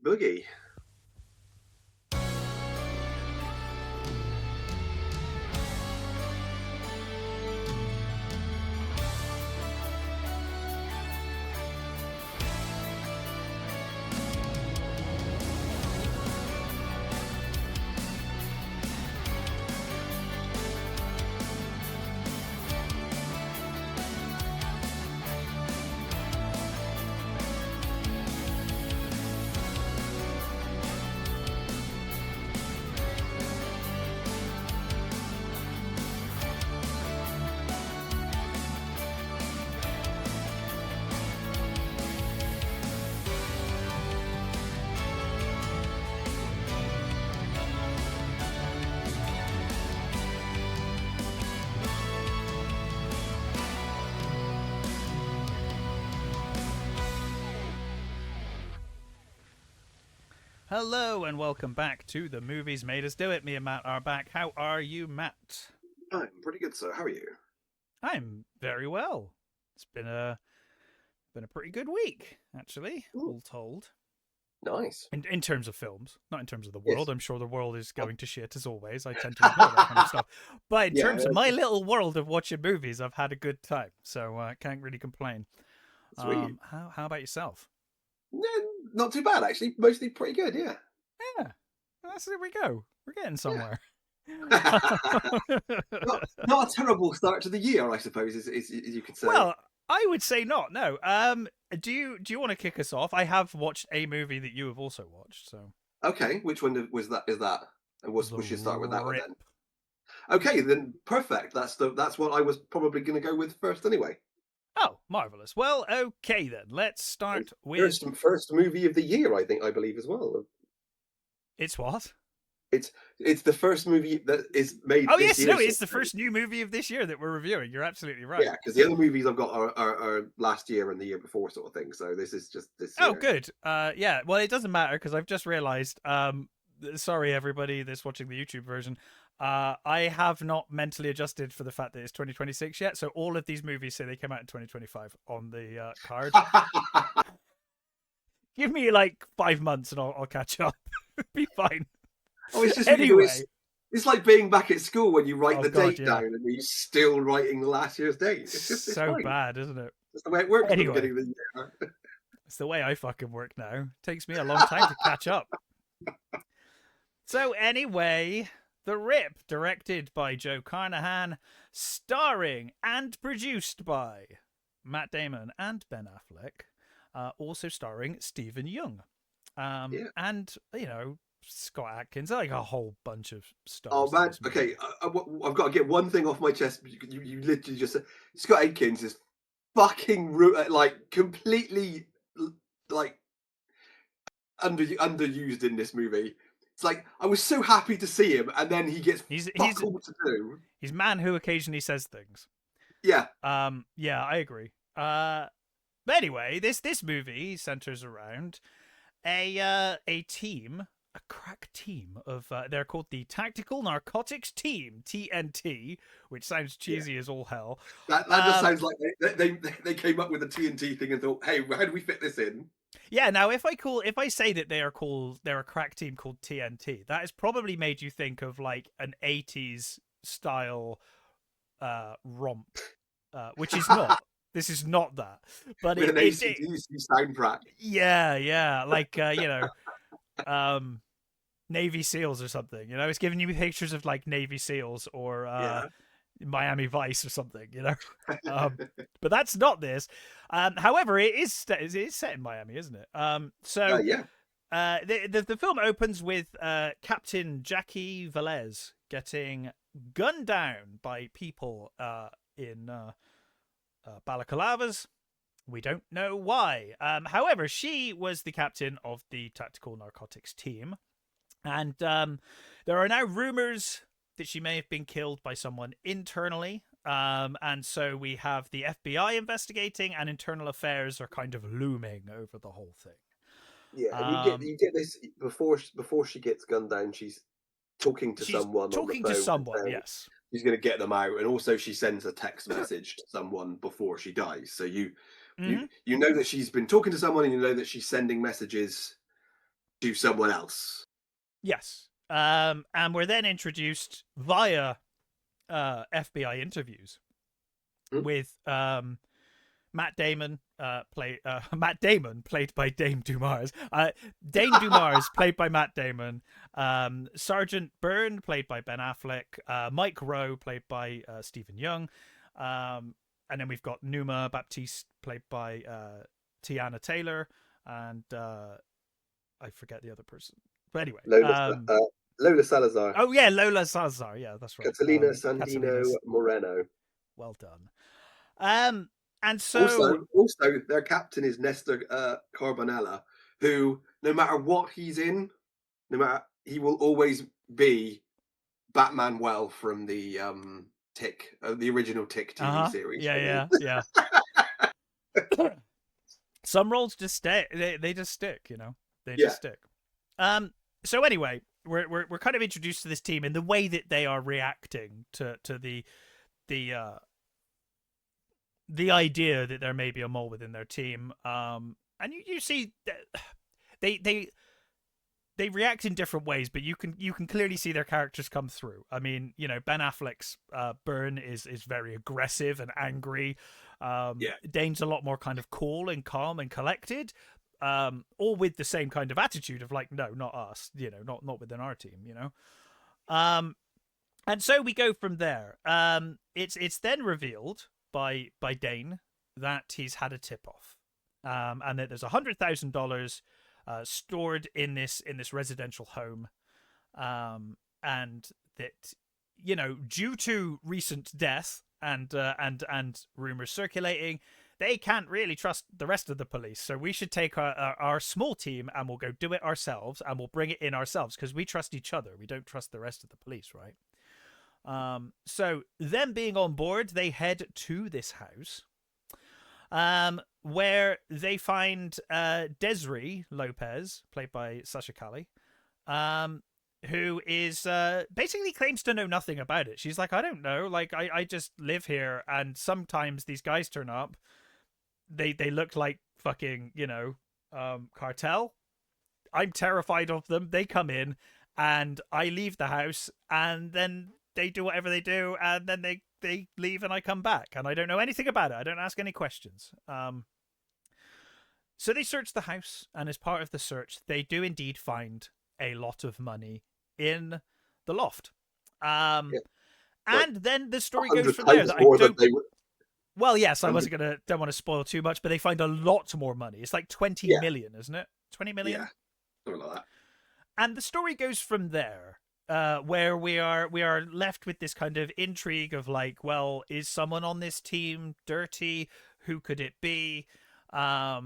boogie. Hello and welcome back to The Movies Made Us Do It. Me and Matt are back. How are you, Matt? I'm pretty good, sir. How are you? I'm very well. It's been a pretty good week, actually, all told. Nice. In terms of films, not in terms of the Yes. world. I'm sure the world is going to shit as always. I tend to ignore that kind of stuff. But in terms of my little world of watching movies, I've had a good time, so I can't really complain. Sweet. How about yourself? Not too bad, actually. Mostly pretty good, yeah. Yeah, there we go. We're getting somewhere. Not a terrible start to the year, I suppose, as you could say. Well, I would say not. No. Do you want to kick us off? I have watched a movie that you have also watched. So Okay, which one was that? Is that? And we should start with that one Rip. then. Okay, then perfect. That's what I was probably going to go with first, anyway. Oh, marvelous. Well, okay then. Let's start with first movie of the year. I believe as well. It's what? It's the first movie that is made. Oh this yes, year, no, it's the first new movie of this year that we're reviewing. You're absolutely right. Yeah, because the other movies I've got are last year and the year before, sort of thing. So this is just this year. Oh, good. Yeah. Well, it doesn't matter because I've just realised. Sorry, everybody that's watching the YouTube version. I have not mentally adjusted for the fact that it's 2026 yet. So all of these movies say they came out in 2025 on the card. Give me like 5 months and I'll catch up. Be fine. Oh, it's just anyway. It's like being back at school when you write the date down and you're still writing last year's date. It's just so bad, isn't it? That's the way it works anyway, at the beginning of the year. It's the way I fucking work now. It takes me a long time to catch up. So anyway, The Rip, directed by Joe Carnahan, starring and produced by Matt Damon and Ben Affleck, also starring Stephen Yeun. And, Scott Adkins, like a whole bunch of stars. Oh man, okay, I've got to get one thing off my chest. You literally just said Scott Adkins is fucking completely underused in this movie. It's like I was so happy to see him, and then he gets fuck all to do. He's a man who occasionally says things. Yeah. Yeah, I agree. But anyway, this movie centers around a team. A crack team of they're called the Tactical Narcotics Team, TNT, which sounds cheesy as all hell. That just sounds like they came up with a TNT thing and thought, hey, how do we fit this in? Yeah, now if I say that they're a crack team called TNT, that has probably made you think of like an 80s style romp, which is not. This is not that, but with an AC/DC soundtrack. Yeah, like Navy SEALs or something. It's giving you pictures of like Navy SEALs or Miami Vice or something. But that's not this. However, it is set in Miami, isn't it? The film opens with Captain Jackie Velez getting gunned down by people in balaclavas. We don't know why. However, she was the captain of the Tactical Narcotics Team. And there are now rumors that she may have been killed by someone internally. And so we have the FBI investigating, and internal affairs are kind of looming over the whole thing. Yeah, and you get this before she gets gunned down. She's talking to someone. Talking to someone, yes. She's going to get them out, and also she sends a text message to someone before she dies. So you know that she's been talking to someone, and you know that she's sending messages to someone else. Yes. And we're then introduced via FBI interviews with Matt Damon, Matt Damon, played by Dame Dumars. Dame Dumars, played by Matt Damon. Sergeant Byrne, played by Ben Affleck. Mike Rowe, played by Stephen Young. And then we've got Numa Baptiste, played by Tiana Taylor. And I forget the other person. But anyway. Lola Salazar. Oh, yeah, Lola Salazar. Yeah, that's right. Catalina Sandino Moreno. Well done. And so also their captain is Nestor Carbonella, who no matter what he's in, he will always be Batman from the Tick, the original Tick TV series. Yeah. Some roles just stay. They just stick, you know. They just stick. So anyway, we're kind of introduced to this team and the way that they are reacting to the idea that there may be a mole within their team. And you see that they react in different ways, but you can clearly see their characters come through. I mean, you know, Ben Affleck's Byrne is very aggressive and angry. Dane's a lot more kind of cool and calm and collected. All with the same kind of attitude of like, no, not us, you know, not within our team, you know. And so we go from there. It's then revealed by Dane that he's had a tip off, and that there's $100,000 stored in this residential home, and that, you know, due to recent death and rumors circulating, they can't really trust the rest of the police. So we should take our small team and we'll go do it ourselves and we'll bring it in ourselves because we trust each other. We don't trust the rest of the police, right? So them being on board, they head to this house, where they find Desiree Lopez, played by Sasha Calle, who is basically claims to know nothing about it. She's like, I don't know, like I just live here, and sometimes these guys turn up. They look like fucking, you know, cartel. I'm terrified of them. They come in, and I leave the house, and then they do whatever they do, and then they leave, and I come back, and I don't know anything about it. I don't ask any questions. So they search the house, and as part of the search, they do indeed find a lot of money in the loft. And then the story goes from there. Well, yes, I don't want to spoil too much, but they find a lot more money. It's like 20 million, isn't it? 20 million? Yeah, something like that. And the story goes from there, where we are left with this kind of intrigue of like, well, is someone on this team dirty? Who could it be? Yeah,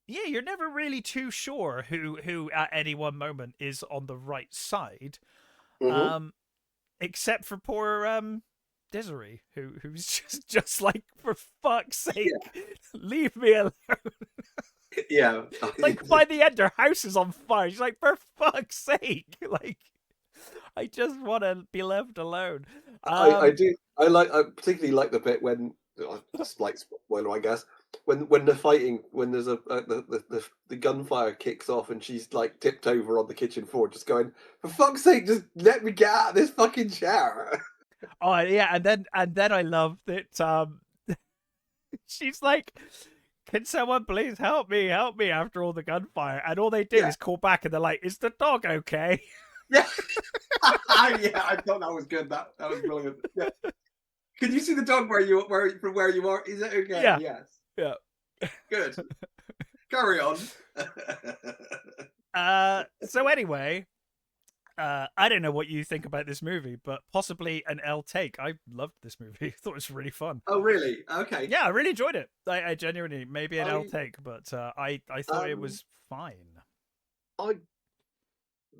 you're never really too sure who at any one moment is on the right side, except for poor Desiree, who's just like, for fuck's sake, leave me alone. Yeah. Like, by the end, her house is on fire. She's like, for fuck's sake, like, I just want to be left alone. I do. I particularly like the bit when, slight spoiler, I guess, when they're fighting, when there's the gunfire kicks off and she's like tipped over on the kitchen floor, just going, for fuck's sake, just let me get out of this fucking chair. Oh yeah, and then I love that she's like, can someone please help me after all the gunfire, and all they do is call back and they're like, is the dog okay? Yeah. Yeah, I thought that was good. That was brilliant. Yeah. Can you see the dog from where you are? Is it okay? Yeah. Yes. Yeah. Good. Carry on. So anyway, I don't know what you think about this movie, but possibly an L take. I loved this movie. I thought it was really fun. Oh, really? Okay. Yeah, I really enjoyed it. I genuinely, maybe an L take, but I thought it was fine. I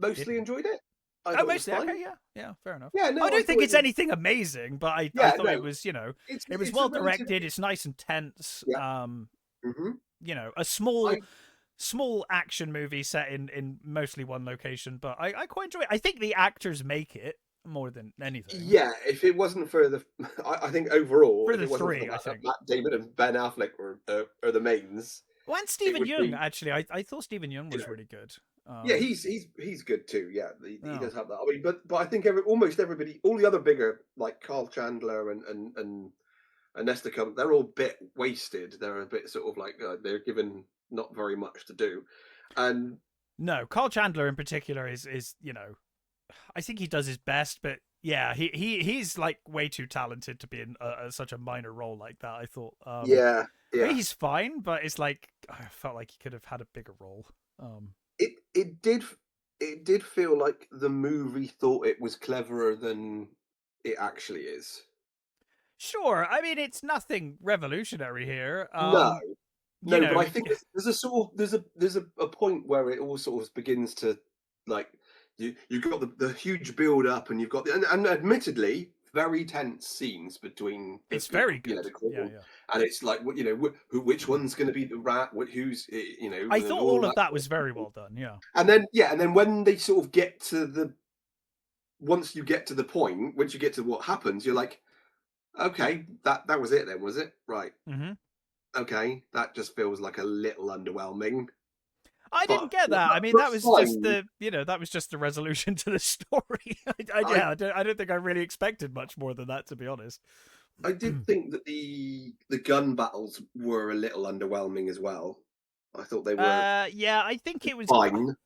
mostly enjoyed it. Oh, mostly? Okay, yeah, fair enough. Yeah, no, I don't think it's anything amazing, but I thought it was, you know, it was well directed. It's nice and tense. Yeah. You know, a small action movie set in mostly one location, but I quite enjoy it. I think the actors make it more than anything. Yeah, if it wasn't for I think overall, for the three, I think Matt Damon and Ben Affleck are the mains. Well, and it Stephen would Yeun, be, actually, I thought Stephen Yeun you was know, really good. yeah, he's good too. Yeah, he No. does have that. I mean, but I think almost everybody, all the other bigger like Carl Chandler and Nesta Come, they're all a bit wasted. They're a bit sort of like they're given not very much to do, and No, Carl Chandler in particular is I think he does his best, but yeah, he's like way too talented to be in such a minor role like that. I thought. yeah, I mean, yeah. he's fine, but it's like I felt like he could have had a bigger role. It did feel like the movie thought it was cleverer than it actually is. Sure, I mean it's nothing revolutionary here. No, You no, but know, I think there's a sort of there's a point where it all sort of begins to like you've got the huge build up and you've got and admittedly very tense scenes between it's very the good. Yeah, couple, yeah. and it's like which one's going to be the rat, who's I and thought all all of that that sort was of very thing. well done. Yeah. And then when they sort of get to the once you get to the point, once you get to what happens, you're like, okay, that was it then, was it? Right. Mm-hmm. Okay, that just feels like a little underwhelming, I didn't but get that. I mean, but that was just fine. that was just the resolution to the story. I I don't think I really expected much more than that, to be honest. I did think that the gun battles were a little underwhelming as well. I thought they were Yeah, I think it was. fine.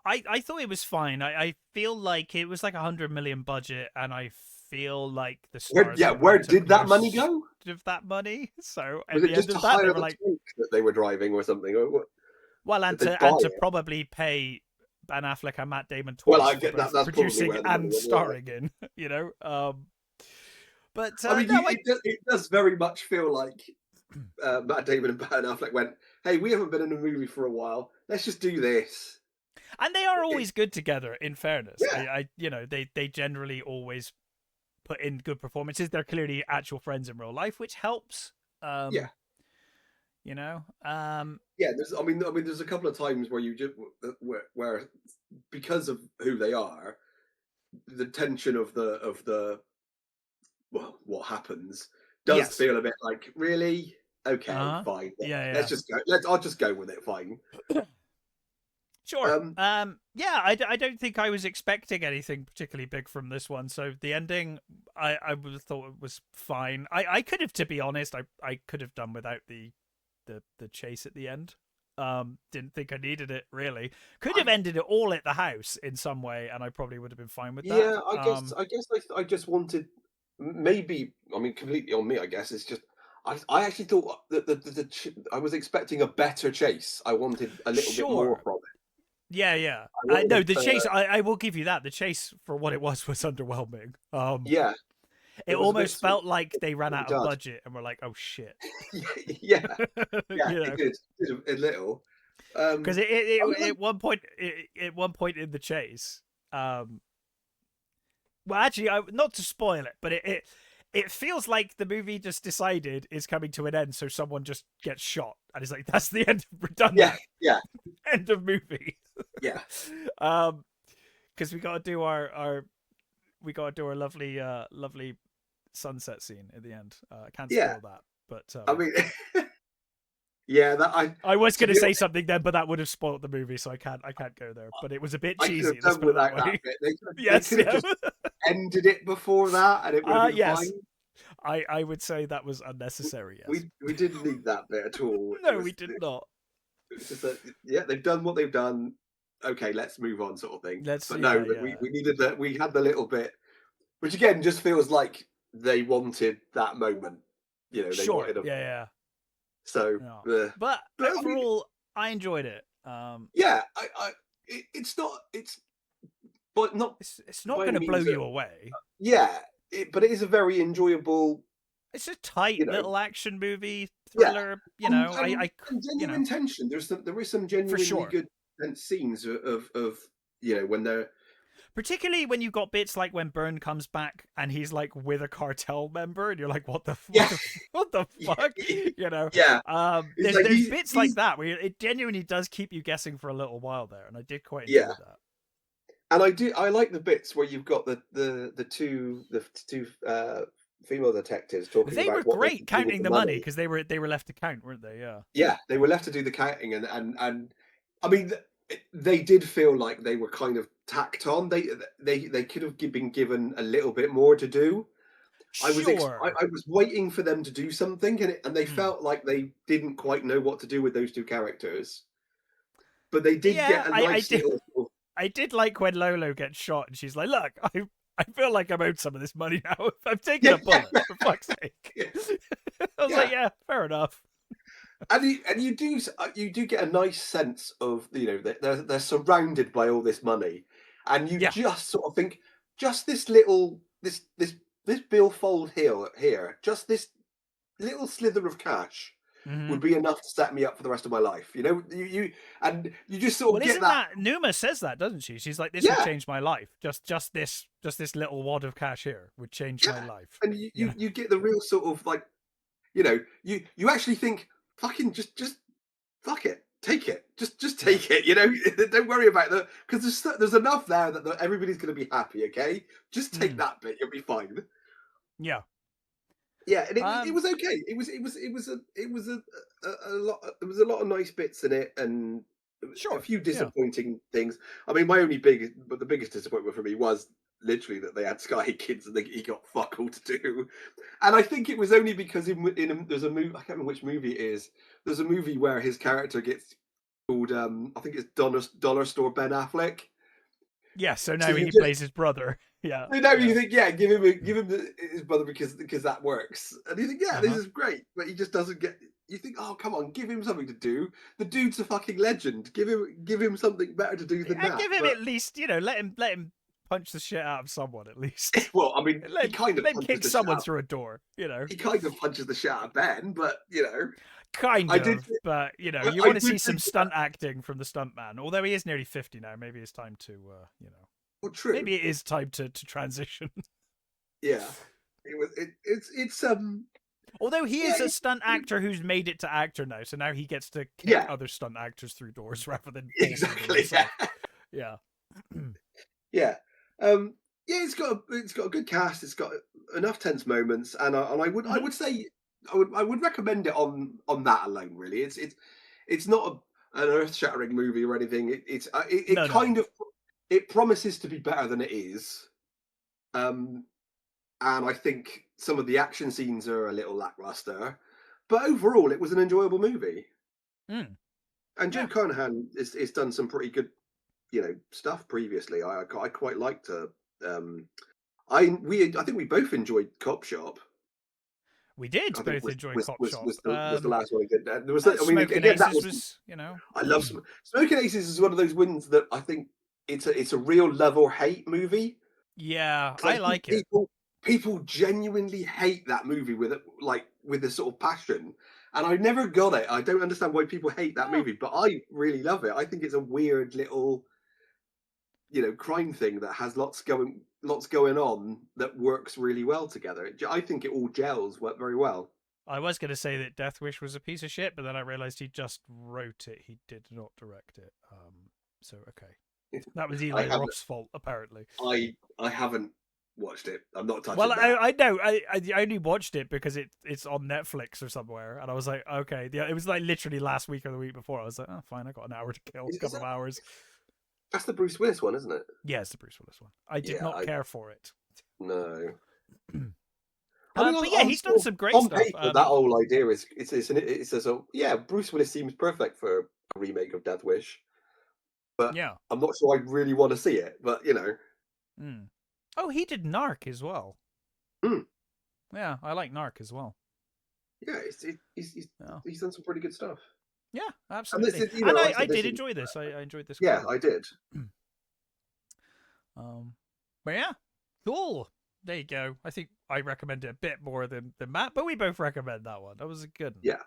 I thought it was fine. I feel like it was like 100 million budget, and I feel like the stars Where probably took did that money most go? of that money. So at Was the it end just to of that, they hire were the like, tank that they were driving or something? Or what? well, Did they buy and to it? probably pay Ben Affleck and Matt Damon Well, twice I for get that. both That's probably producing where the money and went. Yeah. starring in. But I mean, no, it does very much feel like Matt Damon and Ben Affleck went, "Hey, we haven't been in a movie for a while. Let's just do this." and they are It, always good together. In fairness, yeah, they generally always put in good performances. They're clearly actual friends in real life, which helps. yeah, You know, um, yeah. There's a couple of times where you just where because of who they are, the tension of the well, what happens does yes, feel a bit like really okay, uh huh, fine. yeah, Let's yeah. just go. I'll just go with it. Fine. Sure. Um, Yeah, I don't think I was expecting anything particularly big from this one. So the ending, I would have thought it was fine. I could have, to be honest, I could have done without the chase at the end. Didn't think I needed it really. Could have I, ended it all at the house in some way, and I probably would have been fine with that. yeah, I just wanted maybe. I mean, completely on me. I guess it's just. I actually thought that I was expecting a better chase. I wanted a little bit more Sure. from it. Yeah, yeah. I wanted No, the chase. I will give you that. The chase for what it was underwhelming. yeah, It it was a bit almost sort felt like they ran of out of dud. budget and were like, "Oh shit," Yeah, yeah, you it know. did a little. Because I like, at one point in the chase, well, actually, not to spoil it, but it feels like the movie just decided it's coming to an end, so someone just gets shot, and it's like that's the end. We're done yeah, now. yeah, End of movie. yeah, Because we got to do our lovely lovely sunset scene at the end. I can't yeah. spoil that, but I mean, yeah, that I was to going to be say honest, something then, but that would have spoiled the movie, so I can't go there. But it was a bit I could cheesy. have Let's done put it that without that way. bit. They Yes, could have yeah. just ended it before that, and it would have been Yes, fine. I would say that was unnecessary. Yes. We didn't need that bit at all. No, we did not. It was just that yeah, they've done what they've done. Okay, let's move on, sort of thing. Let's But yeah no, yeah. we needed that. We had the little bit, which again just feels like they wanted that moment. They Sure. wanted a Yeah yeah. so. No. Uh, But but I mean, overall, I enjoyed it. yeah, it's not but not It's not by going any to blow means. you away. Yeah, but it is a very enjoyable. It's a tight You know, little action movie yeah, thriller. and genuine tension. There is some For genuinely sure. good tense scenes of when they're Particularly when you got bits like when Byrne comes back and he's like with a cartel member, and you're like, "What the yeah what the fuck?" yeah. It's like There's bits like he's that where it genuinely does keep you guessing for a little while there, and I did quite enjoy yeah, that. and I like the bits where you've got the two female detectives talking They were about what they great could do with counting the the money money. because they were left to count, weren't they? Yeah. Yeah, they were left to do the counting, and I mean, they did feel like they were kind of tacked on. They could have been given a little bit more to do. Sure. I was waiting for them to do something, and they Hmm. felt like they didn't quite know what to do with those two characters. But they did Yeah, get a I nice did. little. I did like when Lolo gets shot and she's like, "Look, I feel like I'm owed some of this money now. I've taken Yeah, a bullet, for fuck's sake." yeah, I was like, yeah. "Yeah, fair enough." And you do get a nice sense of, they're surrounded by all this money, and you Yeah. just sort of think, just this little this billfold here, just this little slither of cash Hmm. would be enough to set me up for the rest of my life. You just sort Well, of get isn't that. that Numa says that, doesn't she? She's like, "This would Yeah, change my life. Just this little wad of cash here would change my yeah, life." and You know? you get the real sort of like, you actually think, fucking just fuck it, take it, just Yeah. take it. Don't worry about that, because there's enough there that everybody's going to be happy. Okay, just take Mm. that bit, you'll be fine. Yeah. Yeah, and it Um. was okay. A lot. There was a lot of nice bits in it, and a Sure. few Yeah. disappointing things. I mean, the biggest disappointment for me was literally that they had Sky Kids and he got fuck all to do. And I think it was only because there's a movie, I can't remember which movie it is. There's a movie where his character gets called, I think it's Dollar Store Ben Affleck. Yeah. So So now you he just, plays his brother. Yeah. you Yeah. think, yeah, give him his brother, because that works, and you think, yeah, Uh this huh. is great, but he just doesn't get. You think, oh, come on, give him something to do. The dude's a fucking legend. Give him something better to do than I that. give him But at least, let him punch the shit out of someone at least. well, I mean, Let him, let him kick someone through a door. he kind of punches the shit out of Ben, but Kind I did, of, but you I want to see did some think, stunt acting from the stuntman. Although he is nearly 50 now, maybe it's time to, well, true, maybe it is time to transition. yeah, it's Although he yeah, is a stunt actor who's made it to actor now, so now he gets to kick yeah, other stunt actors through doors rather than bolting them exactly, himself. Yeah. yeah. Yeah, it's got a good cast. It's got enough tense moments, and I Hmm. would say I would recommend it on that alone. Really, it's not an earth shattering movie or anything. It No, no. kind of, it promises to be better than it is. Um, and I think some of the action scenes are a little lackluster, but overall, it was an enjoyable movie. Mm. And Joe Yeah. Carnahan is done some pretty good, stuff previously. I quite liked to. Um, I think we both enjoyed Cop Shop. We did I think both enjoy Cop Shop. was the last one he did. There was, I mean, Smoking again, that Aces was, was, I love Smoking Aces is one of those wins that I think it's a real love or hate movie, yeah, because I I think like it. people genuinely hate that movie with it, like with a sort of passion, and I never got it. I don't understand why people hate that No, movie, but I really love it. I think it's a weird little, crime thing that has lots going on that works really well together. I think it all gels very well. I was going to say that Death Wish was a piece of shit, but then I realized he just wrote it. He did not direct it. So okay, that was I Eli haven't Roth's fault, apparently. I haven't watched it. I'm not Well, touching that. I know. I only watched it because it's on Netflix or somewhere, and I was like, okay. Yeah, it was like literally last week or the week before. I was like, oh, fine, I got an hour to kill, a Is couple of that hours. that's the Bruce Willis one, isn't it? Yeah, it's the Bruce Willis one. I did Yeah, not I care for it. no. I mean, But yeah, he's done some great on stuff. paper, that whole idea is it's a sort yeah. Bruce Willis seems perfect for a remake of Death Wish, but Yeah. I'm not sure I really want to see it. But Mm. Oh, he did Narc as well. mm, Yeah, I like Narc as well. yeah, Yeah. he's done some pretty good stuff. Yeah, And this absolutely. is, And like I I said, this did is, enjoy this. I enjoyed this quite yeah, a I lot. did. um, but yeah, cool. There you go. I think I recommend it a bit more than Matt, but we both recommend that one. That was a good one. Yeah.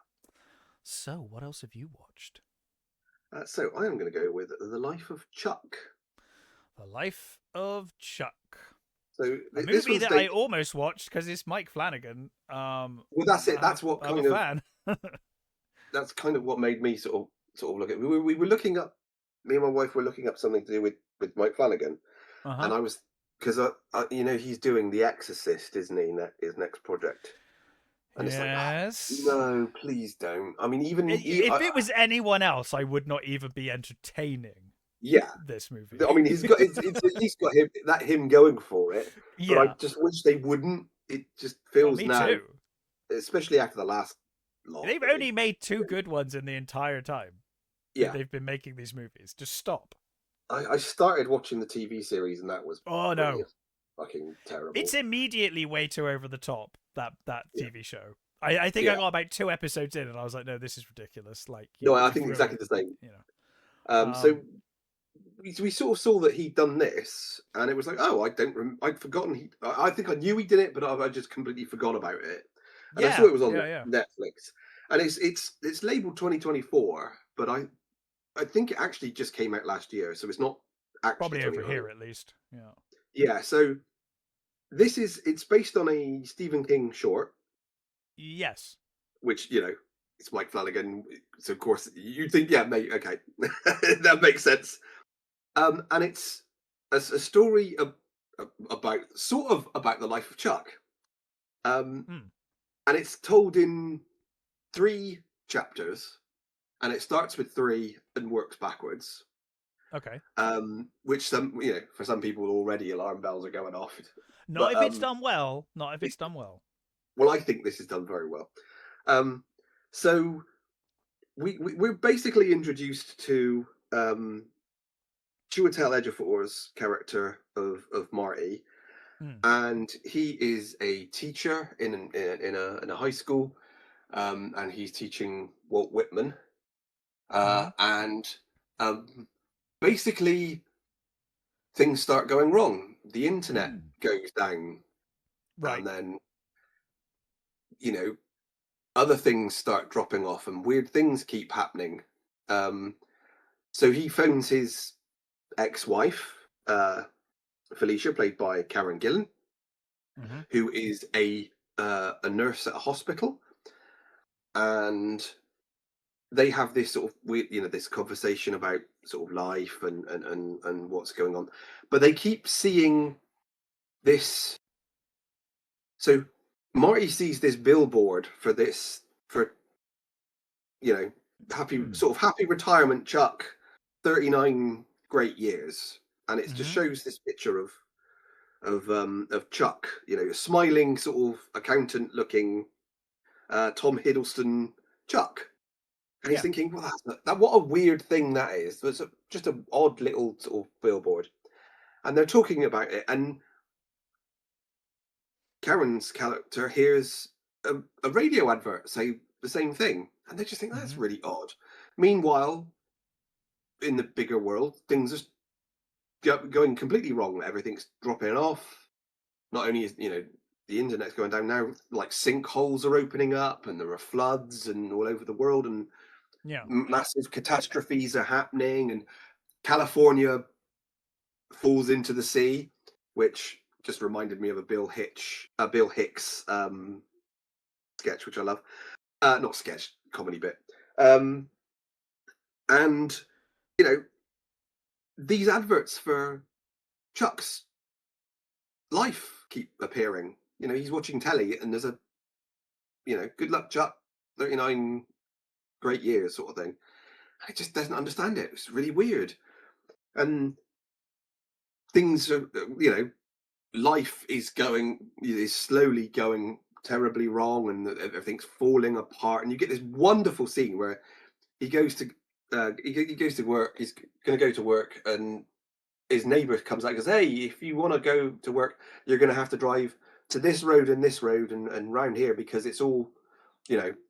So, what else have you watched? So I am going to go with The Life of Chuck. The Life of Chuck. So A this movie one's that I dated. almost watched because it's Mike Flanagan. Well, that's it. I'm a fan. That's kind of what made me sort of look at. We were looking up. Me and my wife were looking up something to do with Mike Flanagan, Uh huh. and I was because you know, he's doing The Exorcist, isn't he? His next project, and it's like, Yes. no, please don't. I mean, even If it was anyone else, I would not even be entertaining yeah. this movie. I mean, it's at least got him going for it, but I Yeah. just wish they wouldn't. It just Oh, feels me now, too. especially after the last lot. They've only made 2 good ones in the entire time that Yeah, they've been making these movies. Just stop. I started watching the TV series and that was Oh pretty no. fucking It's terrible. immediately way too over the top, that Yeah, TV show. I think I yeah. got about 2 episodes in and I was like, no, this is ridiculous. Like No, I you've think exactly ruined, the same. you know. So we sort of saw that he'd done this, and it was like, oh, I'd forgotten. I think I knew he did it, but I just completely forgot about it. And I saw Yeah, it was on yeah. Netflix, and it's labeled 2024, but I think it actually just came out last year, so it's not actually Probably over 2020. here at least. Yeah. Yeah, so it's based on a Stephen King short, Yes. which you know it's Mike Flanagan, so of course you think, yeah, mate, okay, that makes sense. And it's a story about about the life of Chuck, um, Hmm. and it's told in 3 chapters, and it starts with 3 and works backwards. Okay. Which for some people already alarm bells are going off, Not but if it's done well. Not if it's done well. well, I think this is done very well. Um, so we're basically introduced to Chiwetel Ejiofor's character of Marty, Hmm. and he is a teacher in a high school, and he's teaching Walt Whitman, Hmm. and basically things start going wrong. The internet goes down, Right. and then you know other things start dropping off, and weird things keep happening. Um, so he phones his ex-wife, Felicia, played by Karen Gillan, Hmm. who is a nurse at a hospital, and they have this sort of weird, this conversation about sort of life and what's going on, but they keep seeing this. So Marty sees this billboard for you know happy retirement, Chuck, 39 great years, and it just Hmm. shows this picture of Chuck, a smiling sort of accountant looking Tom Hiddleston Chuck. And he's Yeah. thinking, well, what a weird thing that is. It's just an odd little sort of billboard. And they're talking about it, and Karen's character hears a radio advert say the same thing, and they just think that's Hmm. really odd. Meanwhile, in the bigger world, things are going completely wrong. Everything's dropping off. Not only is the internet's going down now, like sinkholes are opening up, and there are floods and all over the world, and Yeah. massive catastrophes are happening, and California falls into the sea, which just reminded me of a Bill Hicks sketch, which I love. Not sketch, comedy bit. Um, and you know, these adverts for Chuck's life keep appearing. He's watching telly, and there's good luck, Chuck, 39 great years, sort of thing. He just doesn't understand it. It's really weird, and things are, life is slowly going terribly wrong, and everything's falling apart. And you get this wonderful scene where he goes to he goes to work. He's going to go to work, and his neighbor comes out and goes, "Hey, if you want to go to work, you're going to have to drive to this road and round here because it's all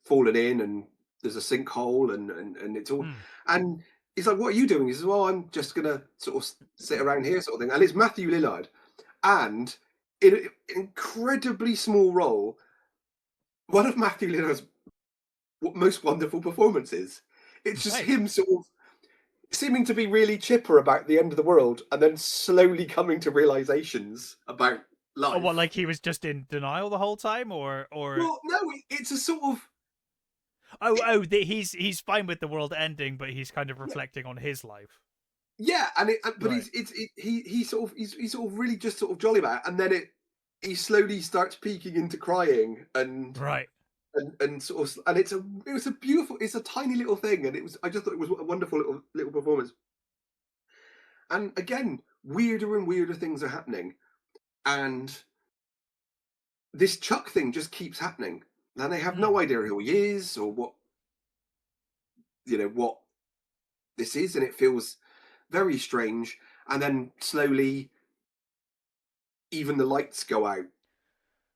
fallen in, and there's a sinkhole, and it's all." Hmm. And he's like, "What are you doing?" He says, "Well, I'm just going to sort of sit around here, sort of thing." And it's Matthew Lillard, and in an incredibly small role, one of Matthew Lillard's most wonderful performances. It's just Right. him sort of seeming to be really chipper about the end of the world, and then slowly coming to realizations about Oh, what? life. Like he was just in denial the whole time, or Well, no, it's a sort of oh, he's fine with the world ending, but he's kind of reflecting on his life. yeah, and but Right. he's sort of really just sort of jolly about it, and then he slowly starts peeking into crying Right. and sort of, and it was a beautiful, it's a tiny little thing, and I just thought it was a wonderful little performance. And again, weirder and weirder things are happening, and this Chuck thing just keeps happening. And they have Mm. no idea who he is or what, what this is, and it feels very strange. And then slowly, even the lights go out,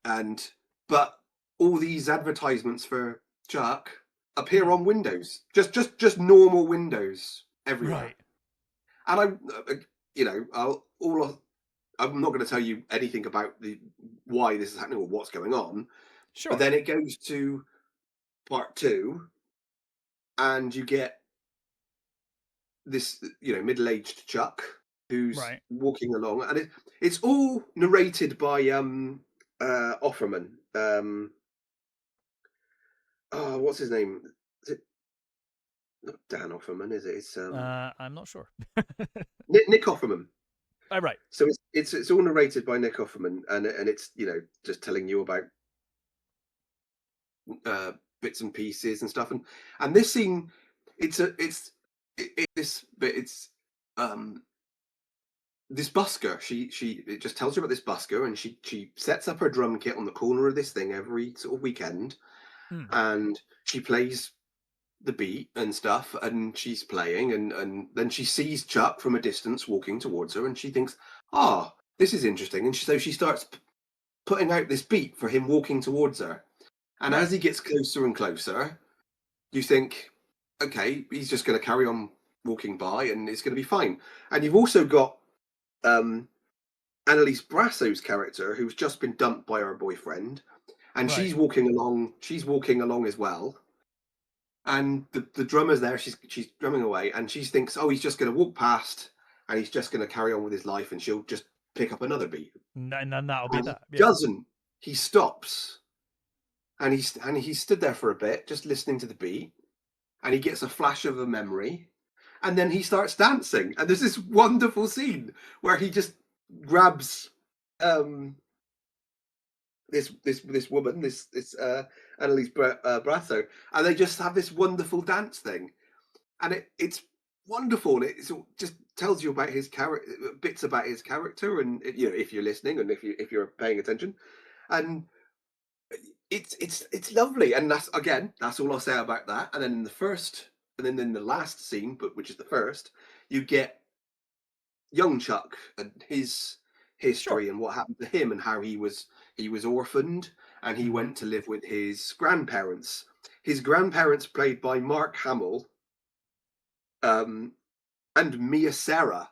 and but all these advertisements for Chuck appear Mm. on windows, just normal windows everywhere. Right. And I'm not going to tell you anything about the why this is happening or what's going on. But Sure. then it goes to part two, and you get this, middle-aged Chuck who's Right. walking along, and it's all narrated by Offerman. Oh, what's his name? Is it not Dan Offerman? Is it? It's I'm not sure. Nick Offerman. Right. So it's all narrated by Nick Offerman, and it's just telling you about uh, bits and pieces and stuff, and this scene, this bit, it's um this busker. She it just tells you about this busker, and she sets up her drum kit on the corner of this thing every sort of weekend, Mm. and she plays the beat and stuff, and she's playing, and then she sees Chuck from a distance walking towards her, and she thinks, ah, this is interesting, and so she starts putting out this beat for him walking towards her, and as Right. he gets closer and closer, you think, okay, he's just going to carry on walking by, and it's going to be fine. And you've also got um, Annalise Brasso's character, who's just been dumped by her boyfriend, and Right. she's walking along. She's walking along as well, and the drummer's there. She's drumming away, and she thinks, oh, he's just going to walk past, and he's just going to carry on with his life, and she'll just pick up another beat. And then that'll be And he that. Yeah. doesn't. He stops, and he stood there for a bit, just listening to the beat, and he gets a flash of a memory, and then he starts dancing, and there's this wonderful scene where he just grabs um this woman, this Annalise Brasso, and they just have this wonderful dance thing, and it's wonderful, and just tells you about his character, bits about his character, and if you're listening and if you're paying attention, and it's lovely, and that's all I'll say about that. And then in the last scene, but which is the first, you get young Chuck and his Sure. history and what happened to him, and how he was orphaned, and he Hmm. went to live with his grandparents. His grandparents, played by Mark Hamill, um, and Mia Sarah,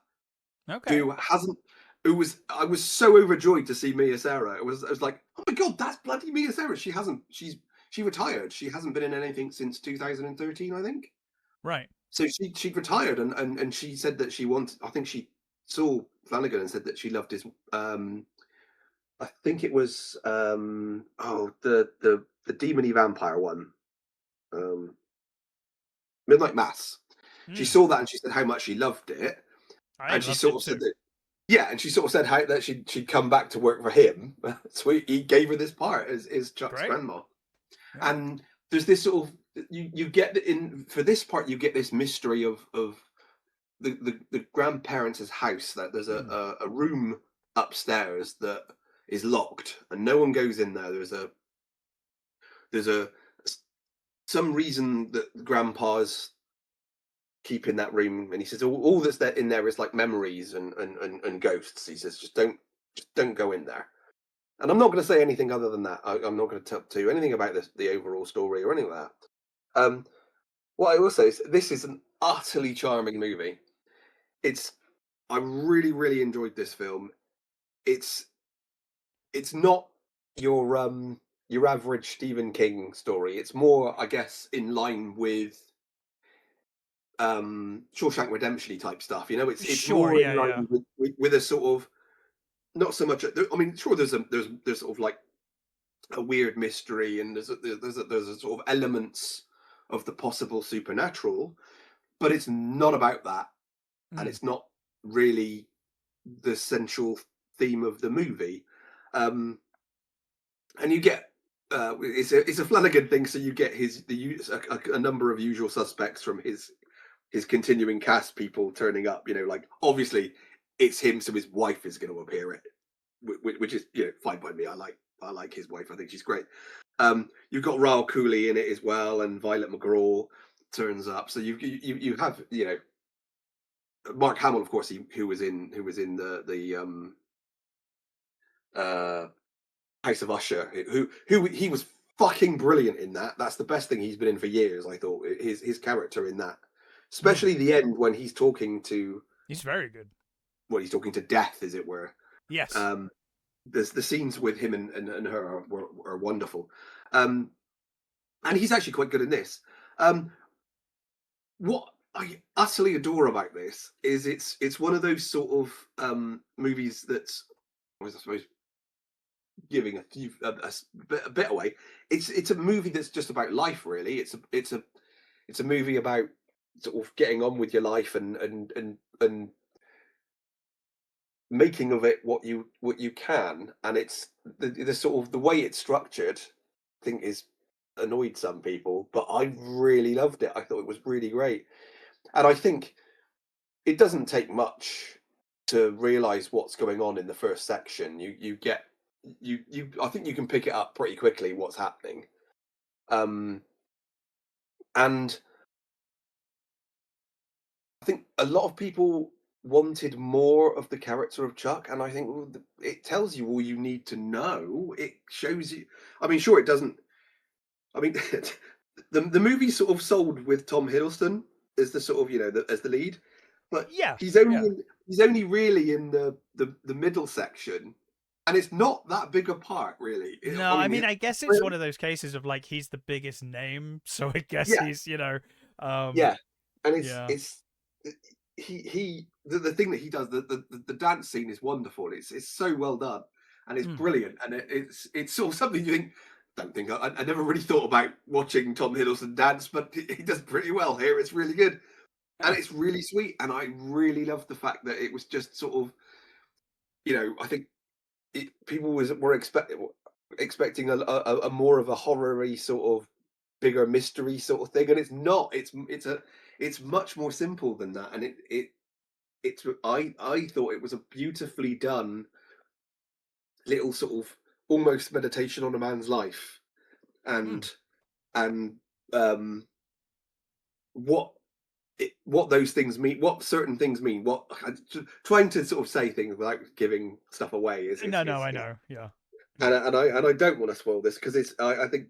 Okay. who hasn't who was I was so overjoyed to see Mia Sarah. I was like, oh my god, that's bloody Mia Sarah. She retired. She hasn't been in anything since 2013, I think. Right. So she retired, and she said that she wanted, I think she saw Flanagan and said that she loved his I think it was the demony vampire one. Um Midnight Mass. She Mm. saw that and she said how much she loved it. I And she loved sort it of said too. that, yeah, and she sort of said how that she'd come back to work for him. So he gave her this part as Chuck's Great. grandma. Yeah. And there's this sort of, you get in for this part, you get this mystery of the grandparents' house, that there's Mm. a room upstairs that is locked and no one goes in there. There's a some reason that grandpa's keeping that room, and he says all that's there in there is like memories and ghosts. He says just don't go in there. And I'm not going to say anything other than that. I'm not going to tell you anything about the overall story or anything like that. What I will say is this is an utterly charming movie. It's I really really enjoyed this film. It's it's not your average Stephen King story. It's more, I guess, in line with Shawshank Redemption type stuff. It's Sure. more in Yeah. line Yeah. with a sort of, not so much. I mean, sure, there's sort of like a weird mystery, and there's a sort of elements of the possible supernatural, but it's not about that. and it's not really the central theme of the movie. And you get it's a Flanagan thing, so you get a number of usual suspects from his continuing cast people turning up. Like obviously it's him, so his wife is going to appear it, which is fine by me. I like his wife. I think she's great. You've got Raoul Cooley in it as well, and Violet McGraw turns up. So you have Mark Hamill, of course, who was in the House of Usher, who he was fucking brilliant in that. That's the best thing he's been in for years. I thought his character in that, especially the end when he's talking to He's very good. well, he's talking to death, as it were. Yes. The scenes with him and her are wonderful, and he's actually quite good in this. What I utterly adore about this is it's one of those sort of movies that's, I suppose, giving a bit away. It's a movie that's just about life, really. It's a movie about sort of getting on with your life and making of it what you can. And it's the sort of the way it's structured, I think, is annoyed some people, but I really loved it. I thought it was really great, and I think it doesn't take much to realize what's going on in the first section. You get you I think you can pick it up pretty quickly what's happening. And I think a lot of people wanted more of the character of Chuck, and I think, well, it tells you all you need to know. It shows you. I mean, sure, it doesn't. I mean, the movie sort of sold with Tom Hiddleston as the sort of as the lead, but Yeah. he's only really in the middle section, and it's not that big a part, really. No, I mean, I guess it's one of those cases of like he's the biggest name, so I guess Yeah, he's yeah, and yeah. it's the thing that he does, the dance scene is wonderful. It's so well done, and it's brilliant, and it's sort of something you think. Don't think I never really thought about watching Tom Hiddleston dance, but he does pretty well here. It's really good, and it's really sweet, and I really love the fact that it was just sort of, I think people were expecting a more of a horror-y sort of bigger mystery sort of thing, and it's not. It's much more simple than that, and I thought it was a beautifully done little sort of almost meditation on a man's life, and and um what what those things mean, what certain things mean, trying to sort of say things without giving stuff away No, I yeah. know. Yeah. And I don't want to spoil this because I think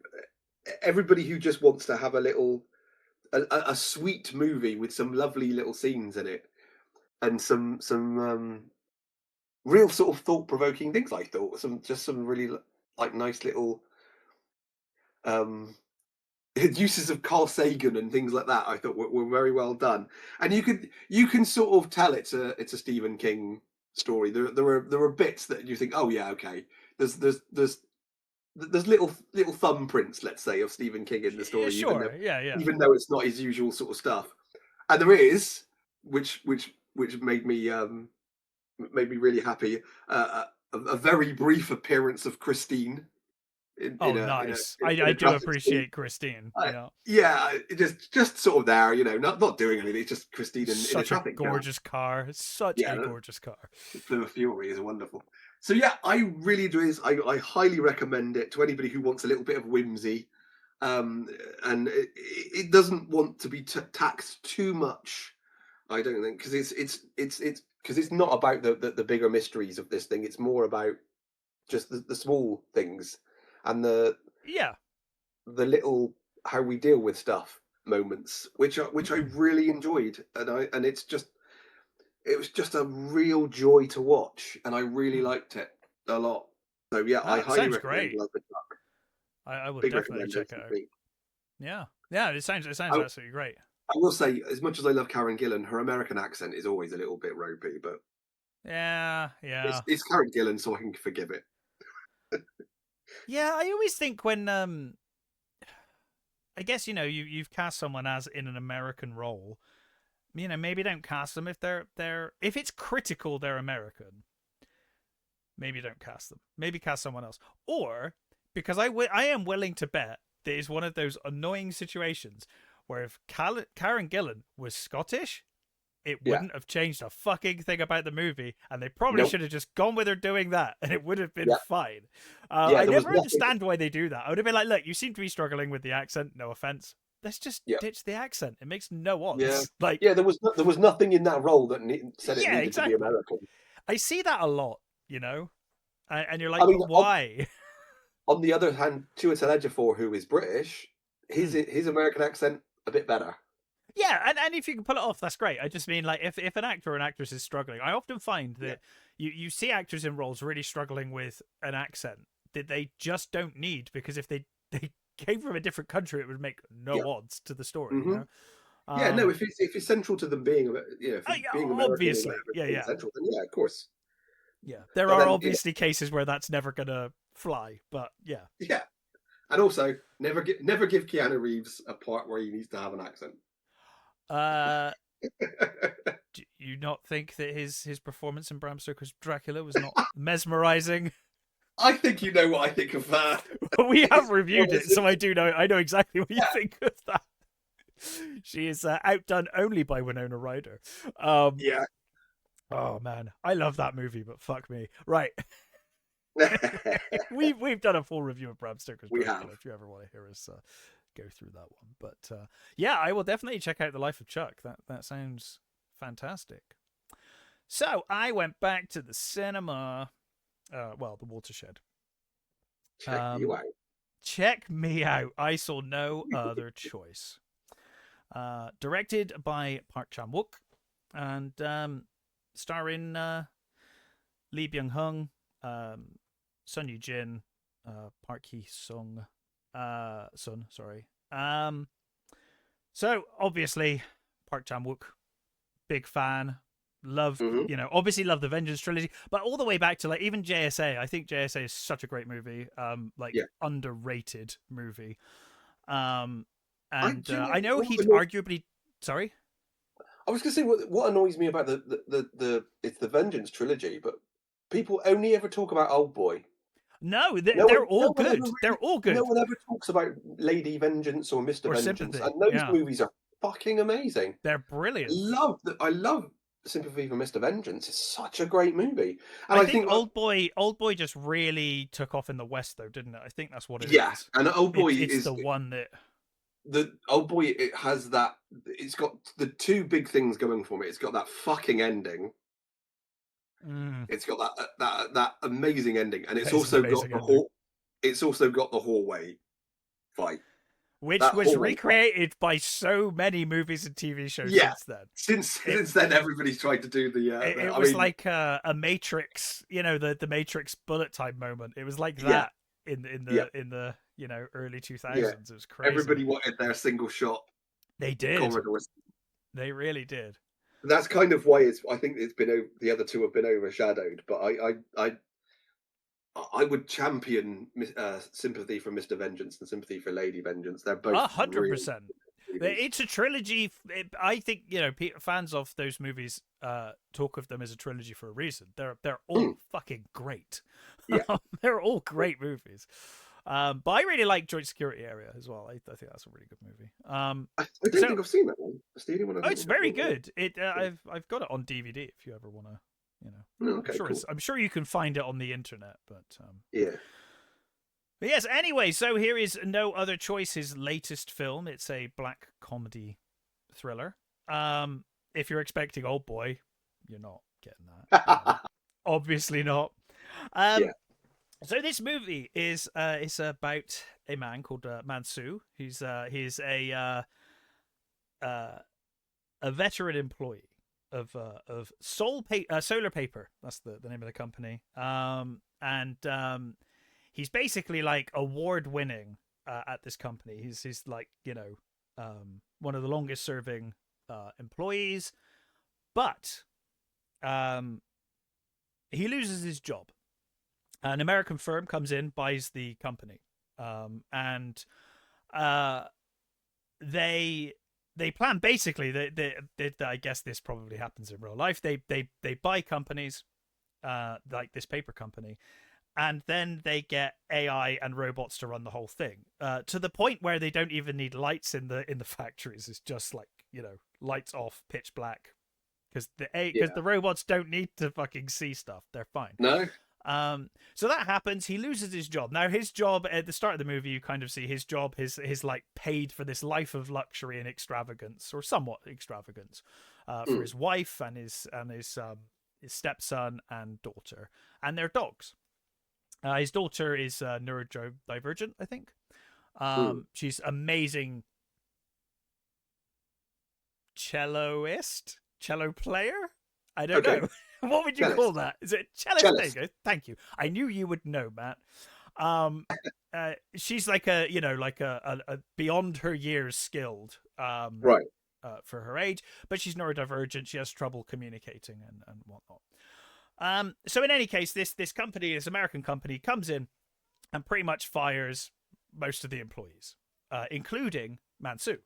everybody who just wants to have a sweet movie with some lovely little scenes in it and some real sort of thought provoking things. I thought some really like nice little um uses of Carl Sagan and things like that. I thought were very well done, and you can sort of tell it's a Stephen King story. There are bits that you think, oh yeah, okay. There's little thumbprints, let's say, of Stephen King in the Yeah, story, sure. Yeah. even though it's not his usual sort of stuff. And there is, which made me really happy, a very brief appearance of Christine Oh, nice. in I a do traffic scene. appreciate Christine. Yeah. Yeah, just sort of there, not doing anything. It's just Christine in a Such a traffic jam. gorgeous car. Such Yeah, a gorgeous car. the Plymouth Fury is wonderful. So yeah, I really do. I highly recommend it to anybody who wants a little bit of whimsy, and it doesn't want to be taxed too much. I don't think, because it's not about the bigger mysteries of this thing. It's more about just the small things and Yeah. the little how we deal with stuff moments, which I really enjoyed, and it was just a real joy to watch, and I really liked it a lot. So yeah, I That highly sounds recommend great. Love the Duck. I will Big definitely check it recommendation out. for me. Yeah. Yeah, it sounds I, absolutely great. I will say, as much as I love Karen Gillan, her American accent is always a little bit ropey, but Yeah. it's Karen Gillan, so I can forgive it. Yeah, I always think when I guess you've cast someone as in an American role, maybe don't cast them if if it's critical they're American. Maybe don't cast them. Maybe cast someone else. Or because I am willing to bet that it's one of those annoying situations where if Karen Gillan was Scottish, it Yeah. wouldn't have changed a fucking thing about the movie, and they probably Nope. should have just gone with her doing that, and it would have been Yeah. fine. Yeah, I there was never nothing. understand why they do that. I would have been like, look, you seem to be struggling with the accent. No offense. Let's just Yeah. ditch the accent. It makes no odds. Yeah. Like, Yeah, there was nothing in that role that said it yeah, needed exactly. to be American. I see that a lot, and you're like, I mean, but why? on the other hand, Chiwetel Ejiofor, who is British, his American accent a bit better. Yeah, and if you can pull it off, that's great. I just mean, like, if an actor or an actress is struggling, I often find that you see actors in roles really struggling with an accent that they just don't need, because if they came from a different country, it would make no odds to the story. Mm-hmm. You know? Yeah, no, if it's central to them being, being American, obviously, central, then yeah, of course. Yeah, there But are then, obviously cases where that's never gonna fly, but yeah. Yeah, and also never give Keanu Reeves a part where he needs to have an accent. Do you not think that his performance in Bram Stoker's Dracula was not mesmerizing? I think you know what I think of that. We have reviewed it, so I do know. I know exactly what you think of that. She is outdone only by Winona Ryder. Yeah. Oh man, I love that movie, but fuck me. Right. we've done a full review of Bram Stoker's Dracula. If you ever want to hear us go through that one, but yeah, I will definitely check out The Life of Chuck. That sounds fantastic. So I went back to the cinema. Well, the Watershed. Check you out. Check me out. I saw no other choice. Directed by Park Chan-wook and starring Lee Byung-hun, Sun Yu-jin, Park Hee-sung, Sun, sorry. So obviously Park Chan-wook, big fan. Love, obviously love the Vengeance trilogy, but all the way back to like even JSA. I think JSA is such a great movie, underrated movie. And I know he'd arguably. Sorry, I was going to say what annoys me about it's the Vengeance trilogy, but people only ever talk about Old Boy. No, they're all good. They're all good. No one ever talks about Lady Vengeance or Mr. Vengeance, Sympathy. And those movies are fucking amazing. They're brilliant. I love Sympathy for Mr. Vengeance. It's such a great movie. And I think Old Boy just really took off in the West, though, didn't it? I think that's what it is. Yeah, and Old Boy is the one that. The Old Boy, it has that. It's got the two big things going for me. It's got that fucking ending. It's got that amazing ending, and it's also got the hallway fight, which was recreated by so many movies and TV shows since then. Since then, everybody's tried to do the. It was like a Matrix, the Matrix bullet time moment. It was like that in the early 2000s. It was crazy. Everybody wanted their single shot. They did. They really did. That's kind of why I think the other two have been overshadowed. But I would champion Sympathy for Mr. Vengeance and Sympathy for Lady Vengeance. They're both 100%. It's a trilogy. I think fans of those movies talk of them as a trilogy for a reason. They're all fucking great. Yeah, they're all great movies. But I really like Joint Security Area as well. I think that's a really good movie. I don't think I've seen that one. It's very good. I've got it on DVD if you ever want to. I'm sure you can find it on the internet, but yeah. But yes. Anyway, so here is No Other Choice, his latest film. It's a black comedy thriller. If you're expecting Old Boy, you're not getting that. Obviously not. So this movie is about a man called Mansu. He's a veteran employee of Solar Paper. That's the name of the company. And he's basically like award winning at this company. He's like one of the longest serving employees, but he loses his job. An American firm comes in, buys the company, and they they plan basically. I guess this probably happens in real life. They buy companies, like this paper company, and then they get AI and robots to run the whole thing, to the point where they don't even need lights in the factories. It's just like, lights off, pitch black, because the Yeah. robots don't need to fucking see stuff. They're fine. No. So that happens. He loses his job. Now, his job at the start of the movie, you kind of see his job, his like paid for this life of luxury and extravagance, or somewhat extravagance, for his wife and his stepson and daughter and their dogs. His daughter is neurodivergent, I think. She's amazing cello player. I don't know. What would you call that? Is it cellist? There you go. Thank you. I knew you would know, Matt. She's like a beyond her years skilled. Right. For her age, but she's neurodivergent. She has trouble communicating and whatnot. So in any case, this company, this American company, comes in and pretty much fires most of the employees, including Mansu,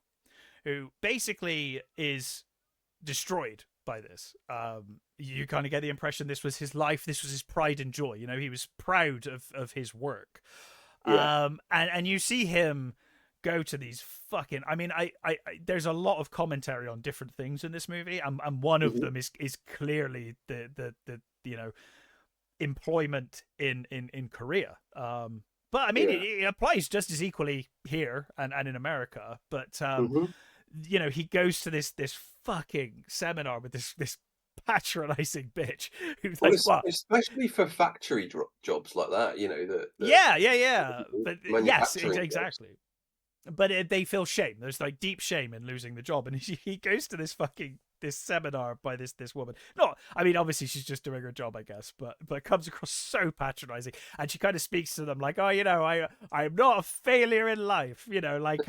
who basically is destroyed by this. You kind of get the impression this was his life, this was his pride and joy. He was proud of his work. Yeah. And you see him go to these fucking. I mean, I there's a lot of commentary on different things in this movie, and one of them is clearly the employment in Korea. But I mean, it applies just as equally here and in America. But he goes to this fucking seminar with this patronizing bitch who's like, what? Especially for factory jobs like that, Yeah. But yes, exactly. Jobs. But they feel shame. There's like deep shame in losing the job, and he goes to this seminar by this woman. No, I mean, obviously she's just doing her job, I guess, but comes across so patronizing, and she kind of speaks to them like, oh, I'm not a failure in life, like,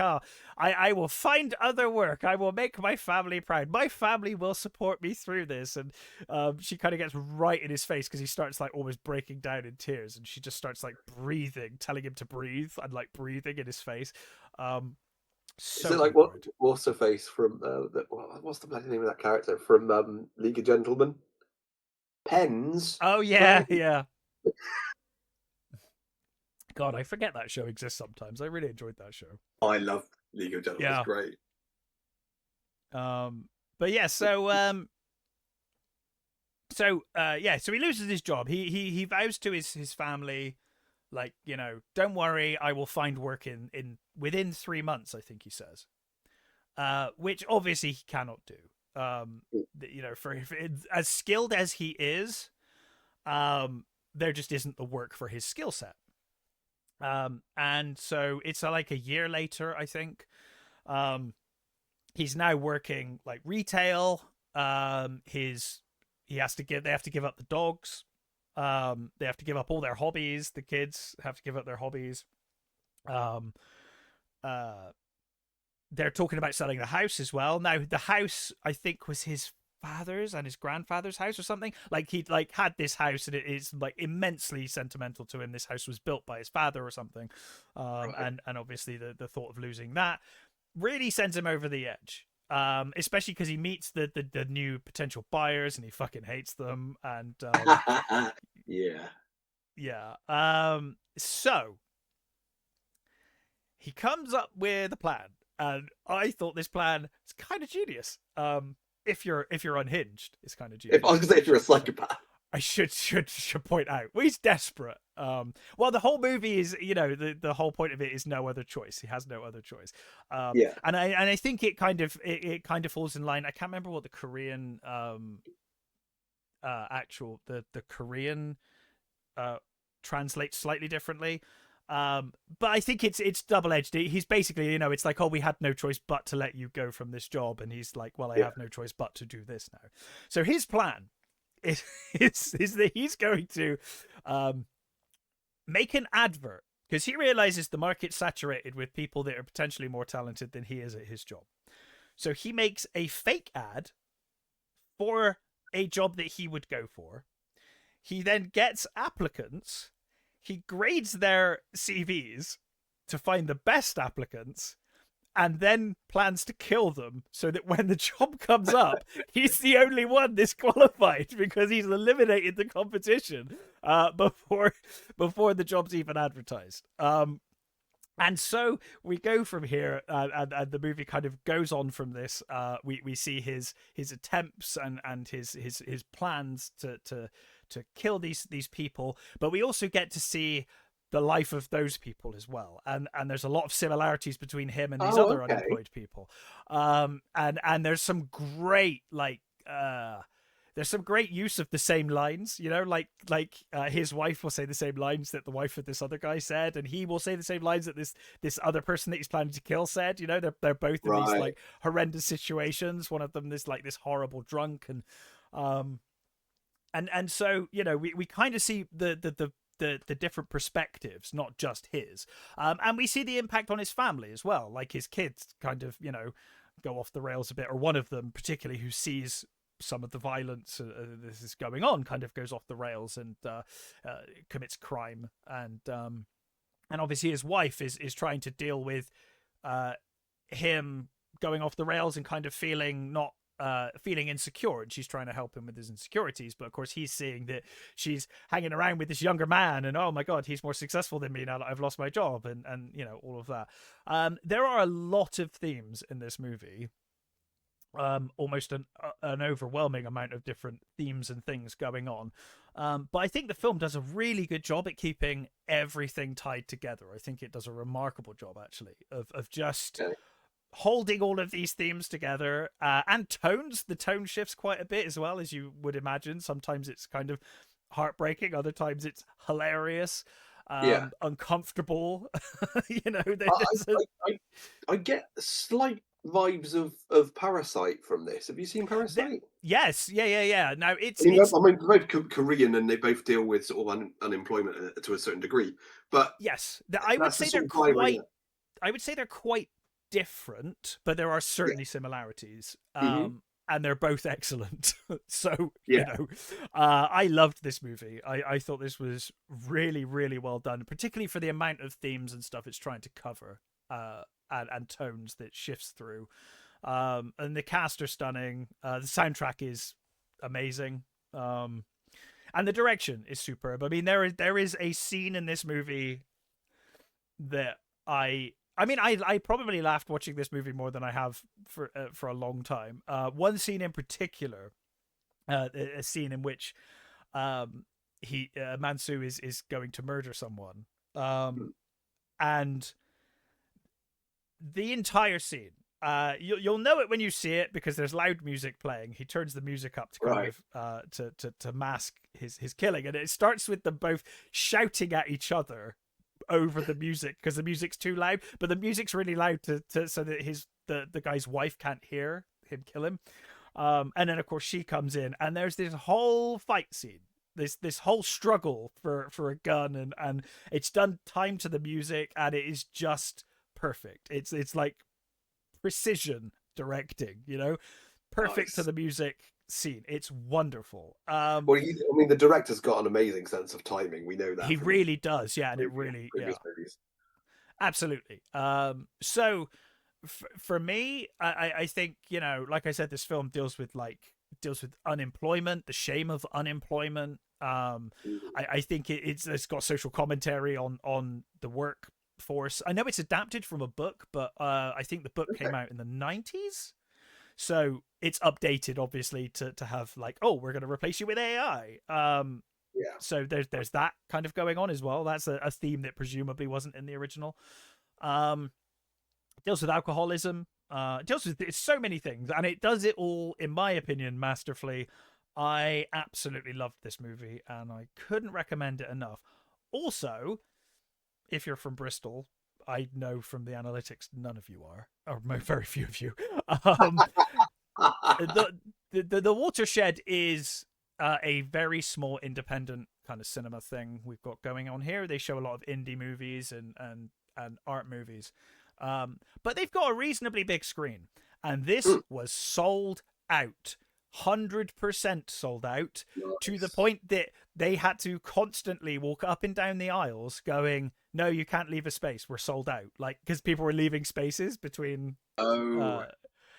I will find other work, I will make my family proud, my family will support me through this. And she kind of gets right in his face because he starts like almost breaking down in tears, and she just starts like breathing, telling him to breathe, and like breathing in his face. So is it like what's her face from what's the bloody name of that character from League of Gentlemen? Pens. Oh yeah, yeah. God, I forget that show exists sometimes. I really enjoyed that show. I love League of Gentlemen. It's great. But yeah, so he loses his job. He vows to his family, like, don't worry, I will find work in within 3 months, I think he says. Which obviously he cannot do. For as skilled as he is, there just isn't the work for his skill set. And so it's like a year later, I think. He's now working like retail. They have to give up the dogs. They have to give up all their hobbies. The kids have to give up their hobbies. They're talking about selling the house as well. Now, the house, I think, was his father's and his grandfather's house or something. Like, he'd like had this house, and it is like immensely sentimental to him. This house was built by his father or something. Right. And obviously the thought of losing that really sends him over the edge. Especially because he meets the new potential buyers, and he fucking hates them. And yeah. So he comes up with a plan, and I thought this plan is kind of genius. If you're unhinged, it's kind of genius. I was gonna say, if you're a psychopath, I should point out. Well, he's desperate. Well, the whole movie is, the whole point of it is no other choice. He has no other choice. And I think it kind of falls in line. I can't remember what the Korean the Korean translates slightly differently. But I think it's double-edged. He's basically, it's like, oh, we had no choice but to let you go from this job, and he's like, well, I have no choice but to do this now. So his plan is that he's going to make an advert, because he realizes the market's saturated with people that are potentially more talented than he is at his job. So he makes a fake ad for a job that he would go for. He then gets applicants. He grades their CVs to find the best applicants, and then plans to kill them so that when the job comes up, he's the only one disqualified because he's eliminated the competition before the job's even advertised. And so we go from here, and the movie kind of goes on from this. We see his attempts and his plans to kill these people, but we also get to see the life of those people as well, and there's a lot of similarities between him and these other unemployed people. And there's some great there's some great use of the same lines, you know, like his wife will say the same lines that the wife of this other guy said, and he will say the same lines that this other person that he's planning to kill said. You know, they're both in these like horrendous situations. One of them is like this horrible drunk, and so, you know, we kind of see the different perspectives, not just his, and we see the impact on his family as well. Like his kids kind of, you know, go off the rails a bit, or one of them particularly, who sees some of the violence this is going on, kind of goes off the rails and commits crime, and obviously his wife is trying to deal with him going off the rails and kind of feeling insecure, and she's trying to help him with his insecurities, but of course he's seeing that she's hanging around with this younger man, and oh my god, he's more successful than me now that I've lost my job, and you know, all of that. There are a lot of themes in this movie, almost an overwhelming amount of different themes and things going on, but I think the film does a really good job at keeping everything tied together. I think it does a remarkable job, actually, of just holding all of these themes together, and the tone shifts quite a bit as well, as you would imagine. Sometimes it's kind of heartbreaking, other times it's hilarious, uncomfortable. You know, I get slight vibes of Parasite from this. Have you seen Parasite? Yes, yeah. Now it's, I mean, both Korean, and they both deal with sort of unemployment to a certain degree. But yes, I would say they're quite. I would say they're quite different, but there are certainly similarities. And they're both excellent. So, you know, I loved this movie. I thought this was really, really well done, particularly for the amount of themes and stuff it's trying to cover, and tones that shifts through. And the cast are stunning. The soundtrack is amazing. And the direction is superb. I mean, there is a scene in this movie that I probably laughed watching this movie more than I have for a long time. One scene in particular, a scene in which Mansu is going to murder someone, and the entire scene. You'll know it when you see it because there's loud music playing. He turns the music up to kind of to mask his killing, and it starts with them both shouting at each other over the music because the music's too loud, but the music's really loud so that the guy's wife can't hear him kill him. And then of course she comes in, and there's this whole fight scene, this whole struggle for a gun, and it's done time to the music, and it is just perfect. It's like precision directing, you know, perfect to the music scene. It's wonderful. Well, I mean, the director's got an amazing sense of timing. We know that he really does. Yeah, and it really, movies. Absolutely. So for me, I think, you know, like I said, this film deals with unemployment, the shame of unemployment. I think it's got social commentary on the workforce. I know it's adapted from a book, but I think the book came out in the 90s. So it's updated, obviously, to have like, oh, we're going to replace you with AI. So there's that kind of going on as well. That's a theme that presumably wasn't in the original. It deals with alcoholism. It deals with so many things, and it does it all, in my opinion, masterfully. I absolutely loved this movie, and I couldn't recommend it enough. Also, if you're from Bristol, I know from the analytics none of you are, or very few of you. The Watershed is a very small independent kind of cinema thing we've got going on here. They show a lot of indie movies and art movies, but they've got a reasonably big screen, and this was sold out. 100% sold out, to the point that they had to constantly walk up and down the aisles going, no, you can't leave a space. We're sold out. Like, because people were leaving spaces between. Oh,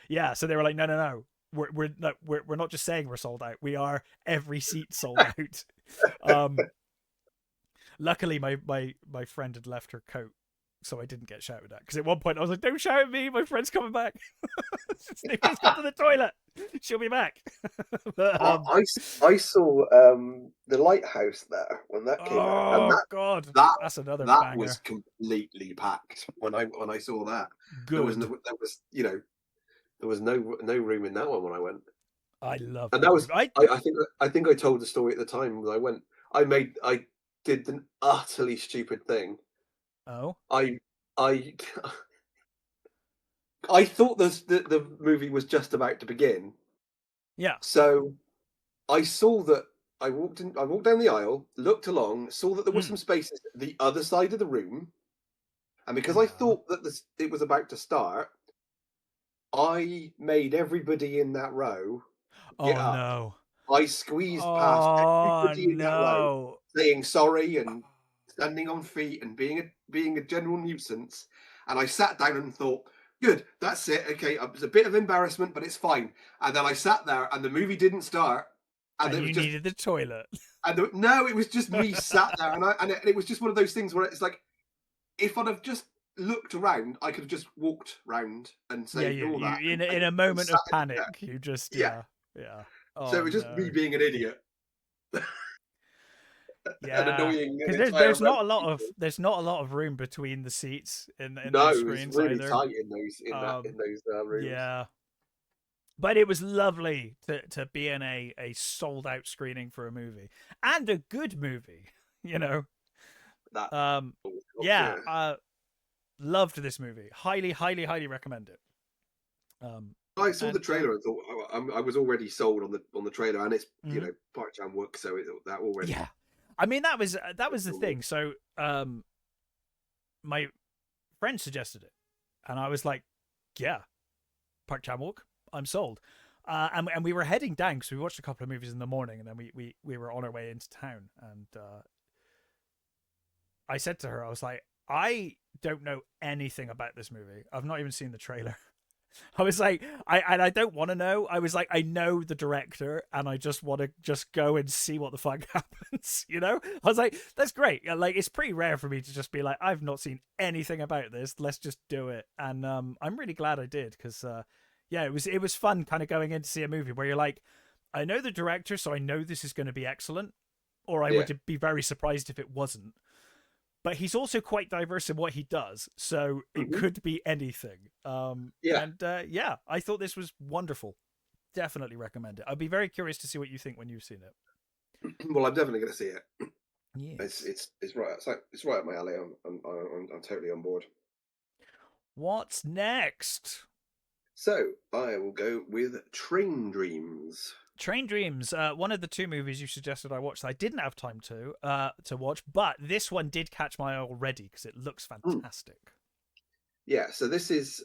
Yeah, so they were like, no, no, no. We're not just saying we're sold out. We are every seat sold out. Luckily, my friend had left her coat, so I didn't get shouted at. Because at one point I was like, "Don't shout at me! My friend's coming back. Snippy's gone to the toilet. She'll be back." But, I saw the lighthouse there when that came out, and oh God, that that's another that was banger. completely packed when I saw that. Good. There was there was no room in that one when I went, I love and that that was movie. I think I told the story at the time when I went. I did an utterly stupid thing. Oh I I I thought the movie was just about to begin, yeah. so I saw that I walked in. I walked down the aisle, looked along, saw that there were Mm. some spaces at the other side of the room, and because I Yeah. thought that it was about to start, I made everybody in that row get Oh up. no. I squeezed past Oh everybody in that row, no. saying sorry and standing on feet and being a general nuisance. And I sat down and thought, good, that's it. Okay, it was a bit of embarrassment, but it's fine. And then I sat there, and the movie didn't start, and And it was you just needed the toilet. no, it was just me sat there, and it was just one of those things where it's like, if I'd have just looked around, I could have just walked round and Yeah, saved all that, you in and, a and moment sat of in the chair. panic, you just Yeah, yeah. so it Oh was just me no. being an idiot and Yeah, annoying an because entire there's row not a of lot of people. room between the seats in No, those it was screens really either. tight in those Um, in those rooms. yeah, but it was lovely to be in a sold out screening for a movie and a good movie. You know, That um, always helps, yeah, yeah. loved this movie. Highly recommend it. Um, I saw the and trailer and thought I was already sold on the trailer, and it's mhm. Park Chan Wook, so that already. Yeah, I mean that was the thing. So my friend suggested it, and I was like, yeah, Park Chan Wook, I'm sold. And we were heading down because we watched a couple of movies in the morning, and then we were on our way into town. And I said to her, I was like, I don't know anything about this movie. I've not even seen the trailer. I was like, I don't want to know. I was like, I know the director, and I just want to just go and see what the fuck happens. You know, I was like, that's great. Like, it's pretty rare for me to just be like, I've not seen anything about this. Let's just do it. And I'm really glad I did because, yeah, it was fun kind of going in to see a movie where you're like, I know the director, so I know this is going to be excellent, or I Yeah. would be very surprised if it wasn't. But he's also quite diverse in what he does, so it Hmm. could be anything. Yeah. And yeah, I thought this was wonderful. Definitely recommend it. I'd be very curious to see what you think when you've seen it. Well, I'm definitely going to see it. Yes. It's right. It's right up my alley. I'm totally on board. What's next? So I will go with Train Dreams. Train Dreams, one of the two movies you suggested I watched that I didn't have time to watch, but this one did catch my eye already because it looks fantastic. Yeah. So this is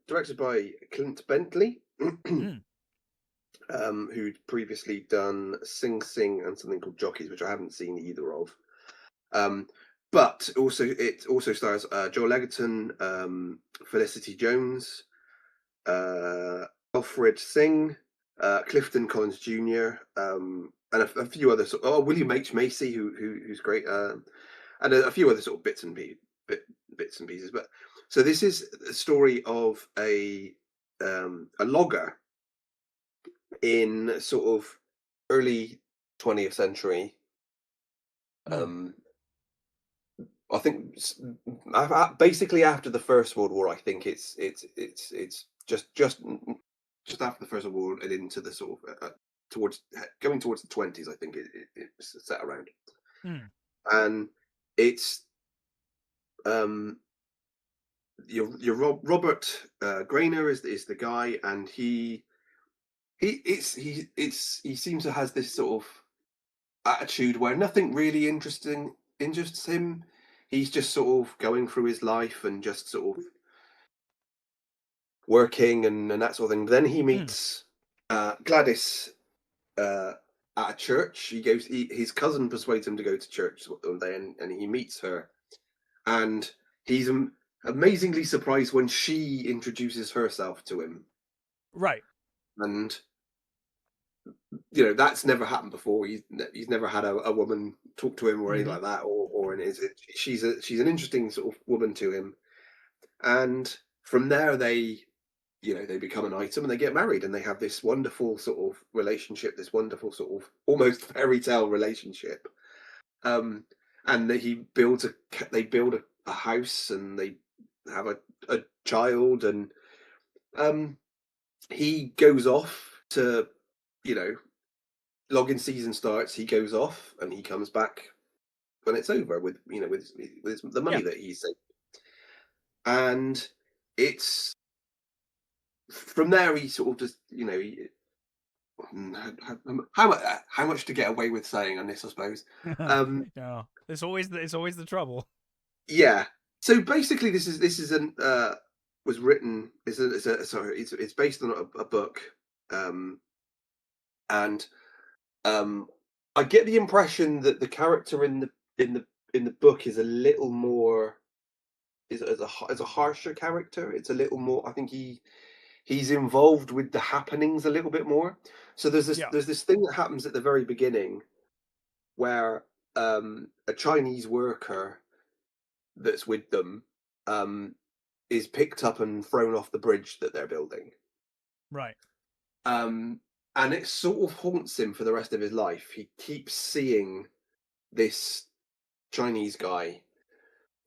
directed by Clint Bentley. Mm. Who'd previously done Sing Sing and something called Jockeys, which I haven't seen either of. But it also stars Joel Egerton, Felicity Jones, Alfred Singh, Clifton Collins Jr., and a few other William H Macy, who's great, and a few other sort of bits and pieces. But so this is a story of a logger in sort of early 20th century. I think basically after the First World War. I think it's just after the First World War and into the sort of towards going towards the 20s. I think it's set around, and it's your Robert Grainer is the guy, and he seems to has this sort of attitude where nothing really interesting interests him. He's just sort of going through his life and just sort of working and that sort of thing. Then he meets Gladys at a church. His cousin persuades him to go to church one day, and he meets her. and he's amazingly surprised when she introduces herself to him, Right. and that's never happened before. He's never had a woman talk to him or anything Hmm. like that, or she's an interesting sort of woman to him, and from there they become an item and they get married and they have this wonderful sort of relationship, this wonderful sort of almost fairy tale relationship. Um, and that they build a house and they have a child, and um, he goes off to, you know, login season starts. He goes off and he comes back when it's over with the Yeah. money that he's saved, and it's from there he sort of just how much to get away with saying on this, I suppose. No, it's always the trouble. Yeah. So basically, this is an was written. It's based on a book, um, and I get the impression that the character in the book is a little more is a harsher character. It's a little more. I think he's involved with the happenings a little bit more. So Yeah. there's this thing that happens at the very beginning where a Chinese worker that's with them um, is picked up and thrown off the bridge that they're building. Right. Um, and it sort of haunts him for the rest of his life. He keeps seeing this Chinese guy,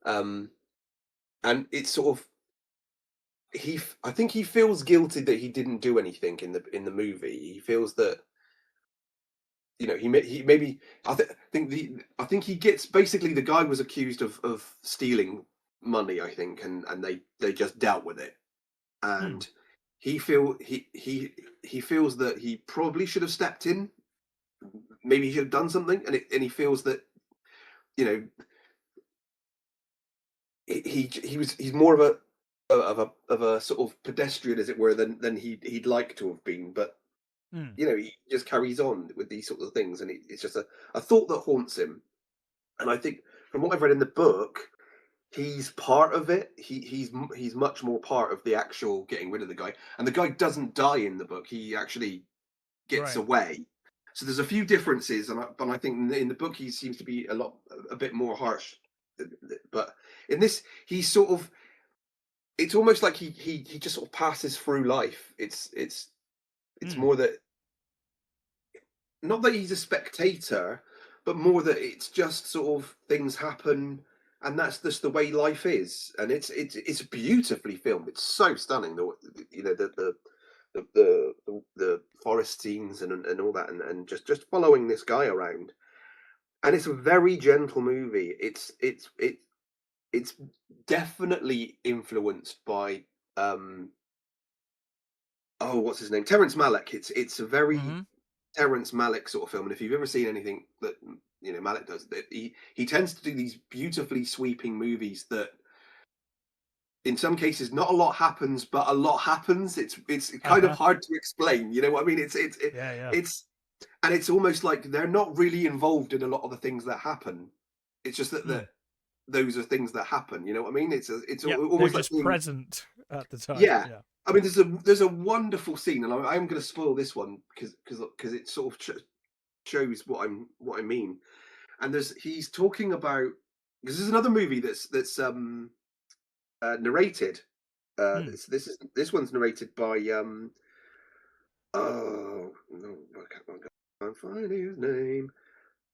um, and it's sort of I think he feels guilty that he didn't do anything in the movie. He feels that he maybe I think he gets basically the guy was accused of stealing money, I think, and they just dealt with it, Hmm. and he feels that he probably should have stepped in. Maybe he should have done something, and he feels that you know he's more of a sort of pedestrian, as it were, than he'd like to have been. But Hmm. he just carries on with these sorts of things, and it's just a thought that haunts him. And I think from what I've read in the book, he's part of it. He's much more part of the actual getting rid of the guy. And the guy doesn't die in the book. He actually gets Right. away. So there's a few differences, but I think in the book he seems to be a bit more harsh. But in this, he's sort of. It's almost like he just sort of passes through life. It's Hmm. more that not that he's a spectator, but more that it's just sort of things happen, and that's just the way life is. And it's beautifully filmed. It's so stunning. The forest scenes and all that, and just following this guy around. And it's a very gentle movie. It's definitely influenced by what's his name, Terrence Malick. It's a very Hmm. Terrence Malick sort of film, and if you've ever seen anything that Malick does, that he tends to do these beautifully sweeping movies that, in some cases, not a lot happens, but a lot happens. It's Uh kind of huh. hard to explain. You know what I mean? Yeah. Yeah. It's and it's almost like they're not really involved in a lot of the things that happen. It's just that Hmm. those are things that happen. You know what I mean? It's Yep. They're almost like just being. present at the time. Yeah. Yeah. I mean, there's a wonderful scene, and I'm going to spoil this one because it sort of shows what I mean. And he's talking about, because there's another movie that's narrated. Hmm. This one's narrated by oh no, I can't find his name.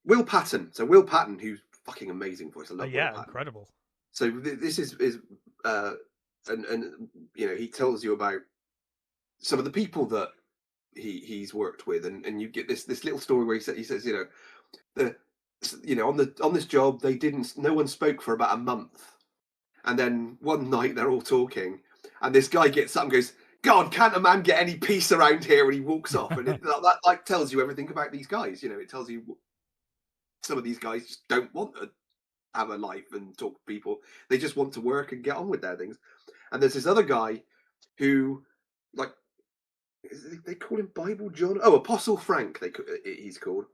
Will Patton. So Will Patton, who's fucking amazing voice. I love Will Yeah. Patton. Incredible. So this is uh and he tells you about some of the people that he's worked with, and you get this little story where he says the on this job they didn't no one spoke for about a month, and then one night they're all talking, and this guy gets up and goes, God, can't a man get any peace around here? And he walks off, and that like tells you everything about these guys. It tells you some of these guys just don't want to have a life and talk to people. They just want to work and get on with their things. And there's this other guy who, like, they call him Bible John. Oh, Apostle Frank. He's called,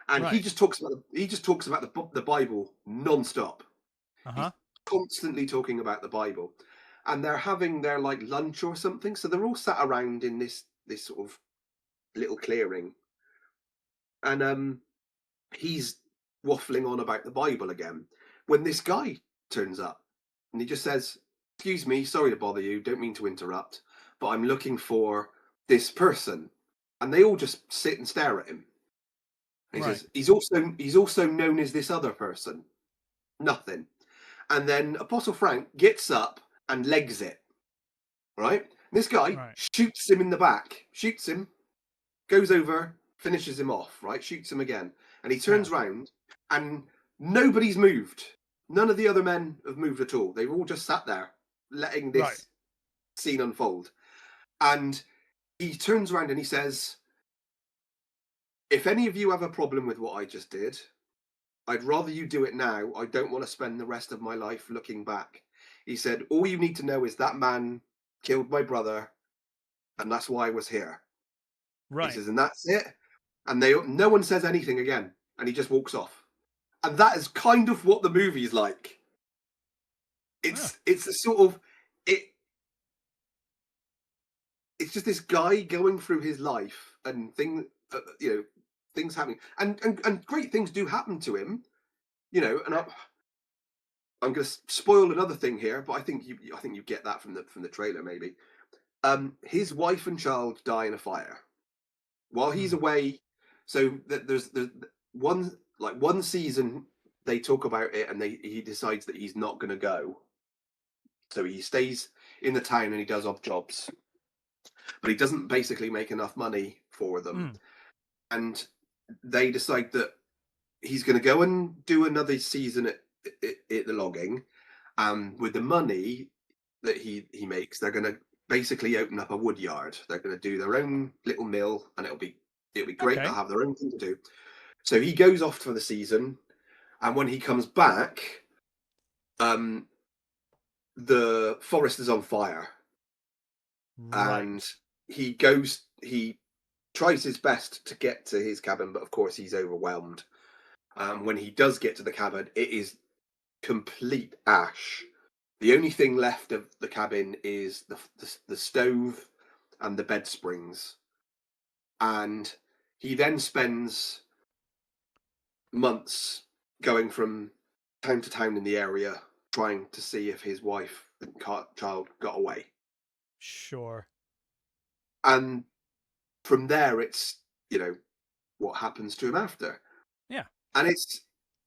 and he Right. just talks about the Bible non-stop. Uh He's huh. constantly talking about the Bible, and they're having their like lunch or something. So they're all sat around in this sort of little clearing, and he's waffling on about the Bible again when this guy turns up, and he just says, "Excuse me, sorry to bother you. Don't mean to interrupt, but I'm looking for this person." And they all just sit and stare at him. And he Right. says, "He's also known as this other person." Nothing. And then Apostle Frank gets up and legs it. Right? This guy Right. shoots him in the back, shoots him, goes over, finishes him off, right? Shoots him again. And he Yeah. turns round and nobody's moved. None of the other men have moved at all. They've all just sat there letting Right. this scene unfold. And he turns around and he says, "If any of you have a problem with what I just did, I'd rather you do it now. I don't want to spend the rest of my life looking back." He said, "All you need to know is that man killed my brother, and that's why I was here." He Right. says, "And that's it." And no one says anything again, and he just walks off. And that is kind of what the movie's like. Oh, It's a sort of it. It's just this guy going through his life and things happening, and great things do happen to him, And I'm going to spoil another thing here, but I think you get that from the trailer maybe. His wife and child die in a fire while he's hmm. away. So there's one season they talk about it, and he decides that he's not going to go. So he stays in the town and he does odd jobs, but he doesn't basically make enough money for them. Mm. And they decide that he's going to go and do another season at the logging, and with the money that he makes, they're going to basically open up a wood yard. They're going to do their own little mill, and it'll be great. They'll Okay. have their own thing to do. So he goes off for the season, and when he comes back, um, the forest is on fire, Right. and he tries his best to get to his cabin, but of course he's overwhelmed. When he does get to the cabin, it is complete ash. The only thing left of the cabin is the stove and the bed springs. And he then spends months going from town to town in the area trying to see if his wife and child got away. Sure. And from there, it's, what happens to him after. Yeah. And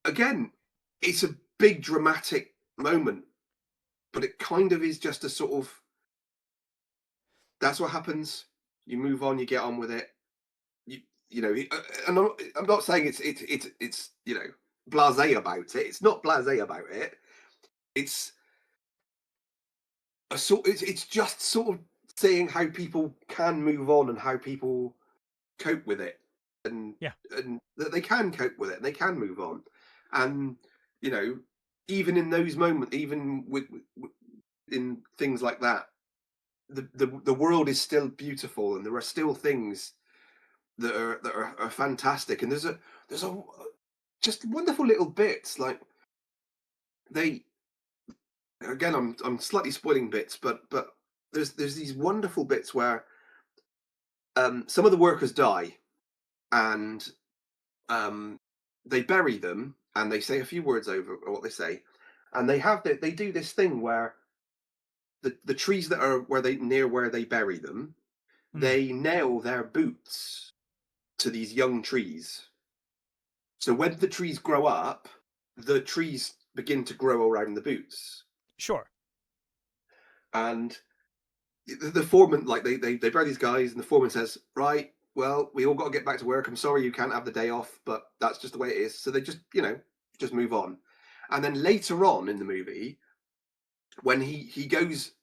again, it's a big dramatic moment, but it kind of is just a sort of, that's what happens. You move on, you get on with it. You, and I'm not saying it's blasé about it. It's not blasé about it. It's it's just sort of seeing how people can move on and how people cope with it, and Yeah. and that they can cope with it and they can move on, and you know even in those moments, even in things like that, the world is still beautiful, and there are still things that are fantastic, and there's a just wonderful little bits like they again I'm slightly spoiling bits, but there's these wonderful bits where some of the workers die, and um, they bury them, and they say a few words over what they say, and they do this thing where the trees that are where they bury them, Mm. they nail their boots to these young trees. So when the trees grow up, the trees begin to grow around the boots. Sure. And the foreman, like they bury these guys, and the foreman says, "Right, well, we all got to get back to work. I'm sorry you can't have the day off, but that's just the way it is." So they just move on. And then later on in the movie, when he goes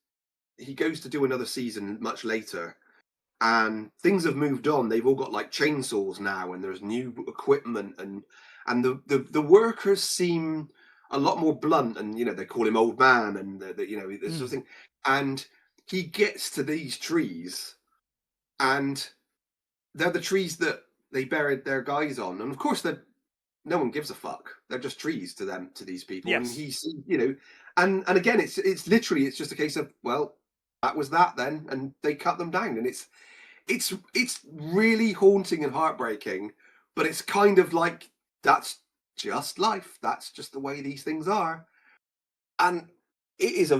to do another season much later, and things have moved on. They've all got like chainsaws now, and there's new equipment, and the workers seem a lot more blunt, and they call him old man, and this sort of Mm. thing. And he gets to these trees, and they're the trees that they buried their guys on, and of course no one gives a fuck. They're just trees to them, to these people, and Yes. he's and again, it's literally it's just a case of, well, that was that then, and they cut them down, and it's really haunting and heartbreaking, but it's kind of like that's just life. That's just the way these things are. And it's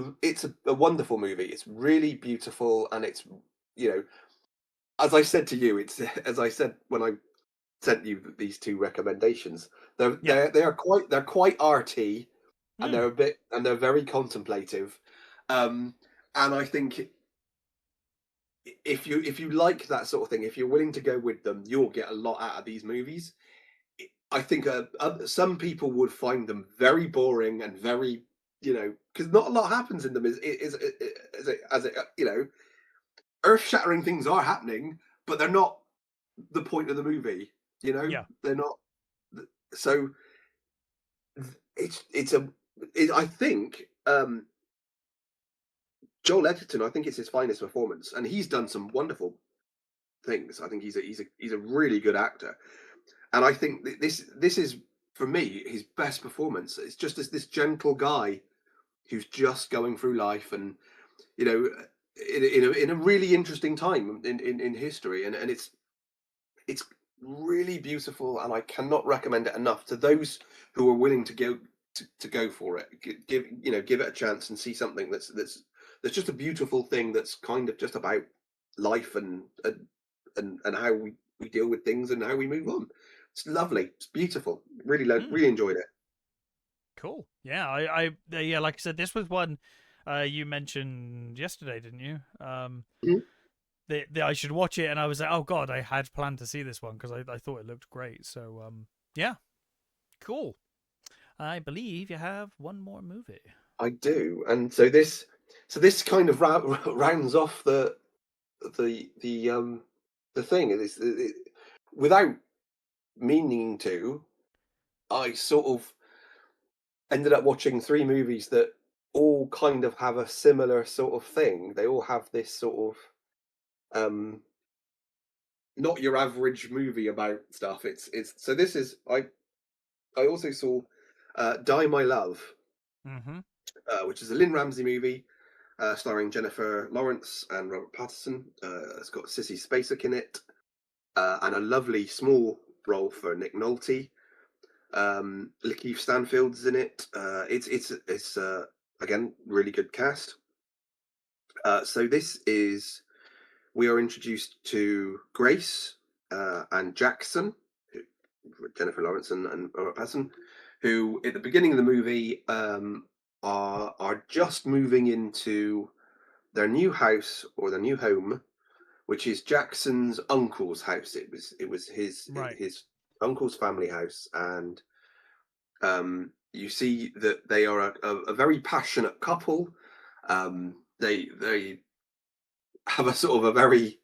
a wonderful movie. It's really beautiful, and it's, you know, as I said to you, it's as I said when I sent you these two recommendations. Yeah. They're quite arty, and Mm. they're very contemplative. Um, and I think if you like that sort of thing, if you're willing to go with them, you'll get a lot out of these movies. I think some people would find them very boring and very, you know, because not a lot happens in them. As it you know, earth shattering things are happening, but they're not the point of the movie. You know, Yeah. they're not. So it's a. I think Joel Edgerton. I think it's his finest performance, and he's done some wonderful things. I think he's a really good actor, and I think that this is for me his best performance. It's just as this gentle guy who's just going through life, and you know, in a really interesting time in history, and it's really beautiful, and I cannot recommend it enough to those who are willing to go to go for it. Give give it a chance and see something that's just a beautiful thing that's kind of just about life and how we deal with things and how we move on. It's lovely. It's beautiful. Really Mm. really enjoyed it. Cool. Yeah. Yeah. Like I said, this was one you mentioned yesterday, didn't you? Mhm. That I should watch it, and I was like, oh god, I had planned to see this one because I thought it looked great. So yeah, cool. I believe you have one more movie. I do, and so this kind of rounds off the thing. Without meaning to, I sort of ended up watching three movies that all kind of have a similar sort of thing. They all have this sort of not your average movie about stuff. It's so this is I also saw Die My Love, Mm-hmm. which is a Lynn Ramsey movie starring Jennifer Lawrence and Robert Pattinson. It's got Sissy Spacek in it, and a lovely small role for Nick Nolte. Lakeith Stanfield's in it. It's again really good cast. So this is we are introduced to Grace and Jackson, Jennifer Lawrence and Robert Pattinson, who at the beginning of the movie are just moving into their new house or their new home, which is Jackson's uncle's house. It was Right. his uncle's family house, and you see that they are a very passionate couple. They have a sort of a very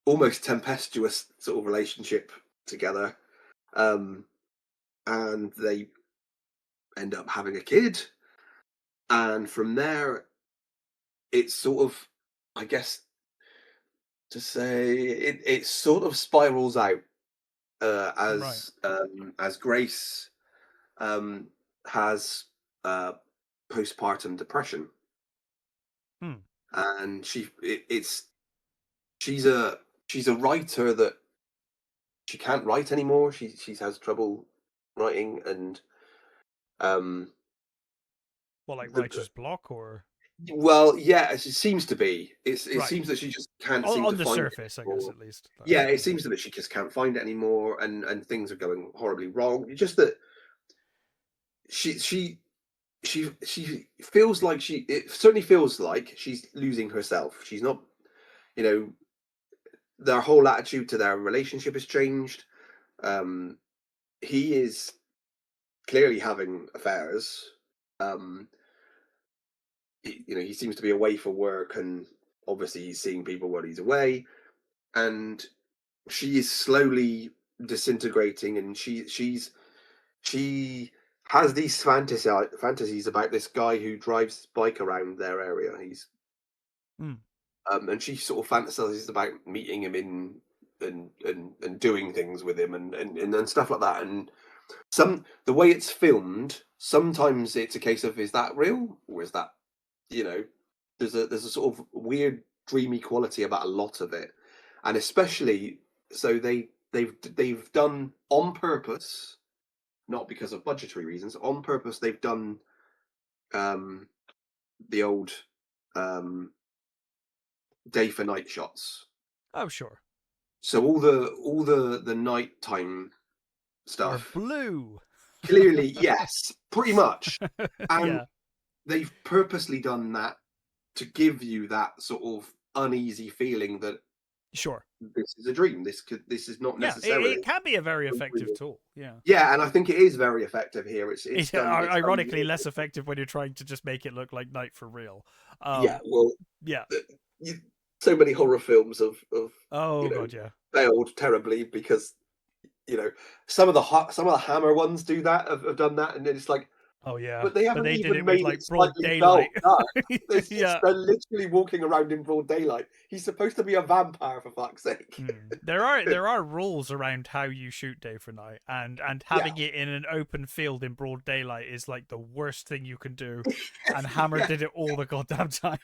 almost tempestuous sort of relationship together, um, and they end up having a kid, and from there it's sort of, I guess, to say it sort of spirals out Right. as Grace um, has postpartum depression, Hmm. and it's she's a she's a writer that she can't write anymore. She has trouble writing, and um, Well, like the writer's block, or well, yeah, it seems to be. It right seems that she just can't seem to on the find it surface, I guess anymore. at least. Yeah, it Yeah. seems that she just can't find it anymore, and things are going horribly wrong. Just that she she she feels like it certainly feels like she's losing herself. She's not, you know, their whole attitude to their relationship has changed. Um, he is clearly having affairs. Um, he seems to be away for work, and obviously he's seeing people while he's away. And she is slowly disintegrating, and she has these fantasies about this guy who drives his bike around their area. He's Hmm. and she sort of fantasizes about meeting him in and doing things with him and stuff like that. And the way it's filmed, sometimes it's a case of, is that real, or is that, you know, there's a sort of weird dreamy quality about a lot of it, and especially so they've done on purpose, not because of budgetary reasons, on purpose they've done um, the old um, day for night shots. Oh, sure. So all the nighttime Are stuff, blue. clearly, yes, pretty much, and Yeah, they've purposely done that to give you that sort of uneasy feeling that sure. this is a dream. This is not Yeah, necessarily it can be a very effective real. tool. Yeah. Yeah, and I think it is very effective here. It's It's done. It's done. ironically less effective when you're trying to just make it look like night for real. Yeah, well, Yeah. you, so many horror films have Oh god, yeah. failed terribly because some of the Hammer ones do that have done that, and then it's like, Oh yeah. but they But haven't they did even it with made like it broad slightly dull daylight. dark. Yeah. They're literally walking around in broad daylight. He's supposed to be a vampire, for fuck's sake. There are rules around how you shoot day for night, and Yeah, having it in an open field in broad daylight is like the worst thing you can do. And Hammer yeah, did it all the goddamn time.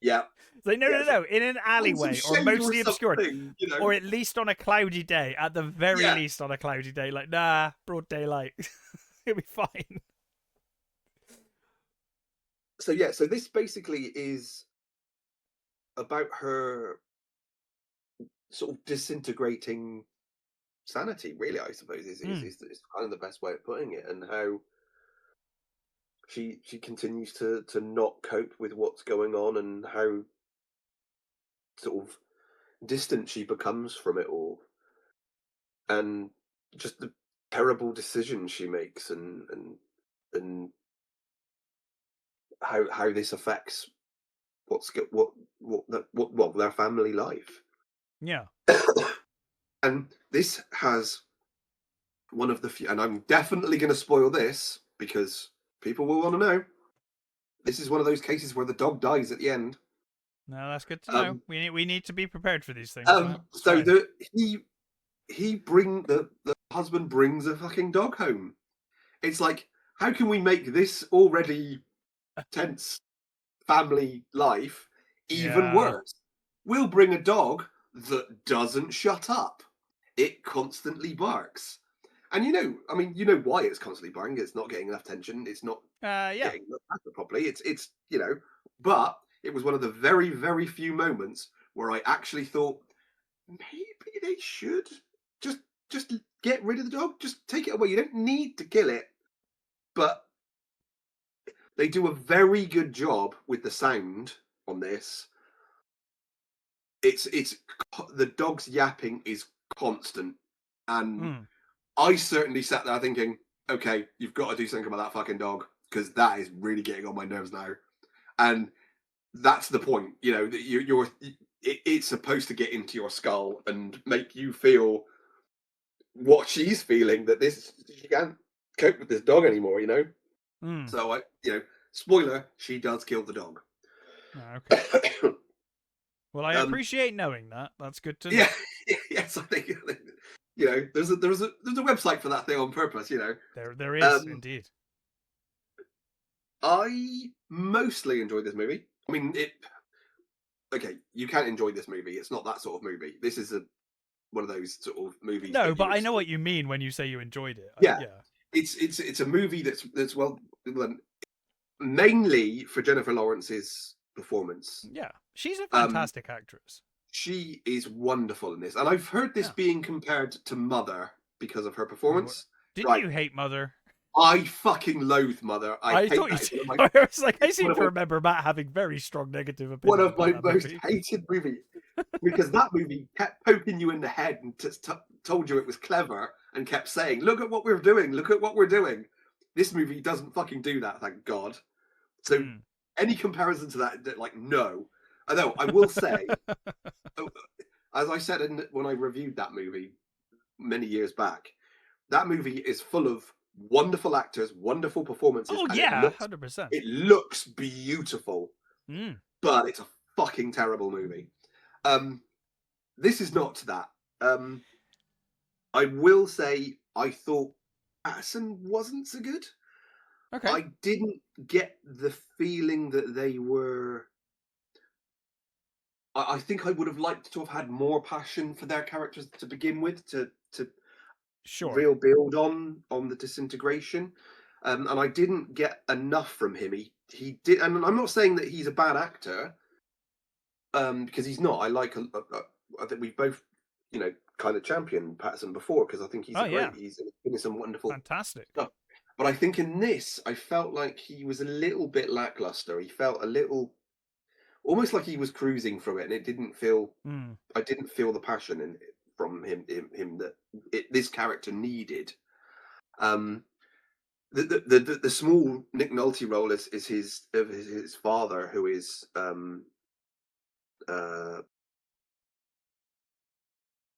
yeah. It's like, no, Yeah, no, it's like, no, in an find some alleyway or shade or mostly obscured, something. or at least on a cloudy day. At the very Yeah. least on a cloudy day, like nah, broad daylight, it'll be fine. So yeah, so this basically is about her sort of disintegrating sanity, really, I suppose, Mm, is kind of the best way of putting it, and how she continues to not cope with what's going on, and how sort of distant she becomes from it all, and just the terrible decisions she makes, and how this affects what well, their family life. yeah. And this has one of the few, and I'm definitely going to spoil this because people will want to know. This is one of those cases where the dog dies at the end. No, that's good to know. Um, We need to be prepared for these things, Matt. It's so fine. the husband brings a fucking dog home. It's like, how can we make this already tense family life even Yeah. worse? We'll bring a dog that doesn't shut up. It constantly barks. And I mean, you know why it's constantly barking. It's not getting enough attention. It's not Yeah. getting looked after properly. But it was one of the very, very few moments where I actually thought maybe they should just just get rid of the dog. Just take it away. You don't need to kill it. But they do a very good job with the sound on this. It's the dog's yapping is constant, and Mm, I certainly sat there thinking, okay, you've got to do something about that fucking dog because that is really getting on my nerves now. And that's the point, that it's supposed to get into your skull and make you feel what she's feeling, that she can't cope with this dog anymore. mm. So spoiler, she does kill the dog. Okay. Well, I um, appreciate knowing that. That's good to know. yeah, yes, I think there's a website for that thing on purpose. There is Um, indeed. I mostly enjoyed this movie. I mean, okay, you can't enjoy this movie. It's not that sort of movie. This is one of those sort of movies No, that you but would I know see. what you mean when you say you enjoyed it. Yeah, Yeah. it's a movie that's well done, mainly for Jennifer Lawrence's performance. Yeah. She's a Um, fantastic actress. she is wonderful in this, and I've heard this Yeah. being compared to Mother because of her Oh, performance. didn't Right, you hate Mother? I fucking loathe Mother. I I hate thought you that. It's did. one of I was like, I it's seem to remember Matt having very strong negative one opinion of about my that most movie. hated movies, because that movie kept poking you in the head and told you it was clever and kept saying, "Look at what we're doing. Look at what we're doing." This movie doesn't fucking do that, thank God. So Mm. any comparison to that, like, no. Although I will say, oh, as I said when I reviewed that movie many years back, that movie is full of wonderful actors, wonderful performances, Oh and yeah, 100%. it looks beautiful, Mm. but it's a fucking terrible movie. Um, this is not that. Um, I will say I thought Patterson wasn't so good. Okay. I didn't get the feeling that they were. I think I would have liked to have had more passion for their characters to begin with, to Sure. real build on the disintegration. And I didn't get enough from him. He did, and I'm not saying that he's a bad actor, because he's not. I think we've both, kind of championed Patterson before because I think Oh yeah. he's in some wonderful Fantastic. stuff. But I think in this, I felt like he was a little bit lackluster. He felt a little, almost like he was cruising through it, and it didn't feel. Mm. I didn't feel the passion from him that this character needed. Um, the small Nick Nolte role is his father, who is uh,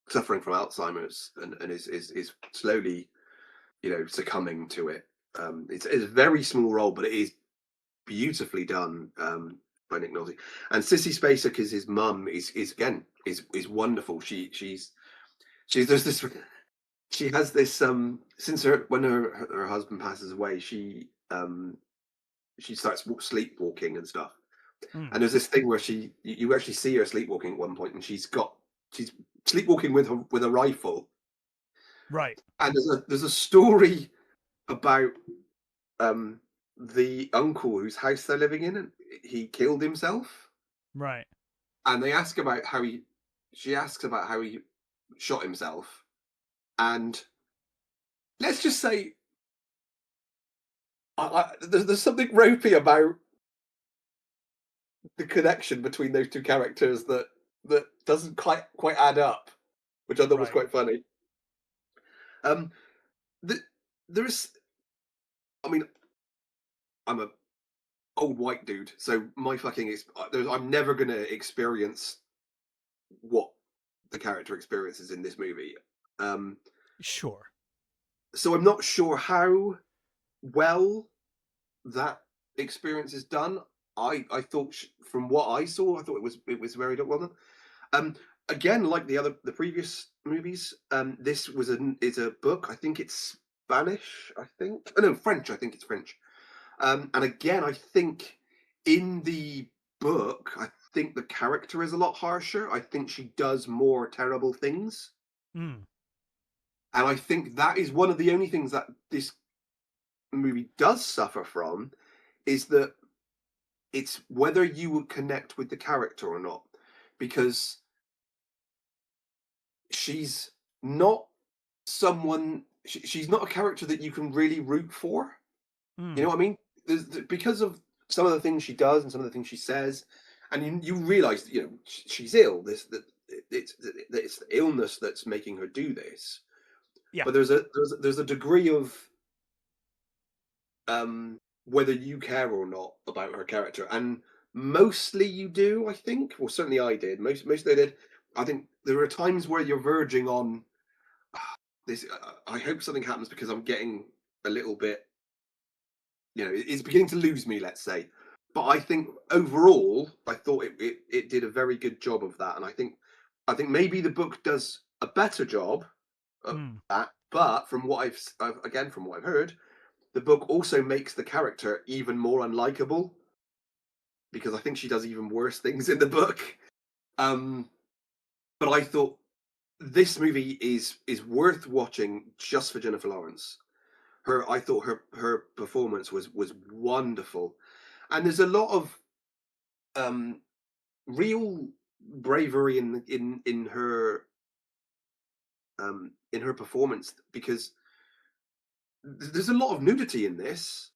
suffering from Alzheimer's and is slowly, succumbing to it. It's a very small role, but it is beautifully done, by Nick Nolte. And Sissy Spacek is his mum. Is again is wonderful. She's there's this she has this since her husband passes away, she starts sleepwalking and stuff. Mm. And there's this thing where you actually see her sleepwalking at one point, and she's sleepwalking with a rifle. Right. And there's a story about um the uncle whose house they're living in, and he killed himself. Right. And they ask about how he she asks about how he shot himself. And let's just say, there's something ropey about the connection between those two characters that doesn't quite add up, which I thought was Right. quite funny. Um, the, there's, I mean, I'm a old white dude, so my fucking I'm never gonna experience what the character experiences in this movie. Um, Sure. so I'm not sure how well that experience is done. I thought, from what I saw, I thought it was very well done. Um, Again, like the previous movies, this is a book. I think it's Spanish. I think, oh no, French. I think it's French. And again, I think in the book, I think the character is a lot harsher. I think she does more terrible things, Mm. and I think that is one of the only things that this movie does suffer from, is that it's whether you would connect with the character or not, because she's not she's not a character that you can really root for. You know Mm. what I mean? Because of some of the things she does and some of the things she says, and you realize that, she's ill. It's the illness that's making her do this. Yeah. But there's a degree of, whether you care or not about her character, and mostly you do. I think, well, certainly I did. Mostly I did. I think there are times where you're verging on, this. I hope something happens because I'm getting a little bit, it's beginning to lose me, let's say. But I think overall, I thought it did a very good job of that, and I think maybe the book does a better job of Mm. that. But from what again, from what I've heard, the book also makes the character even more unlikable, because I think she does even worse things in the book. Um, but I thought this movie is worth watching just for Jennifer Lawrence. I thought her performance was wonderful, and there's a lot of, um, real bravery in her performance, because there's a lot of nudity in this,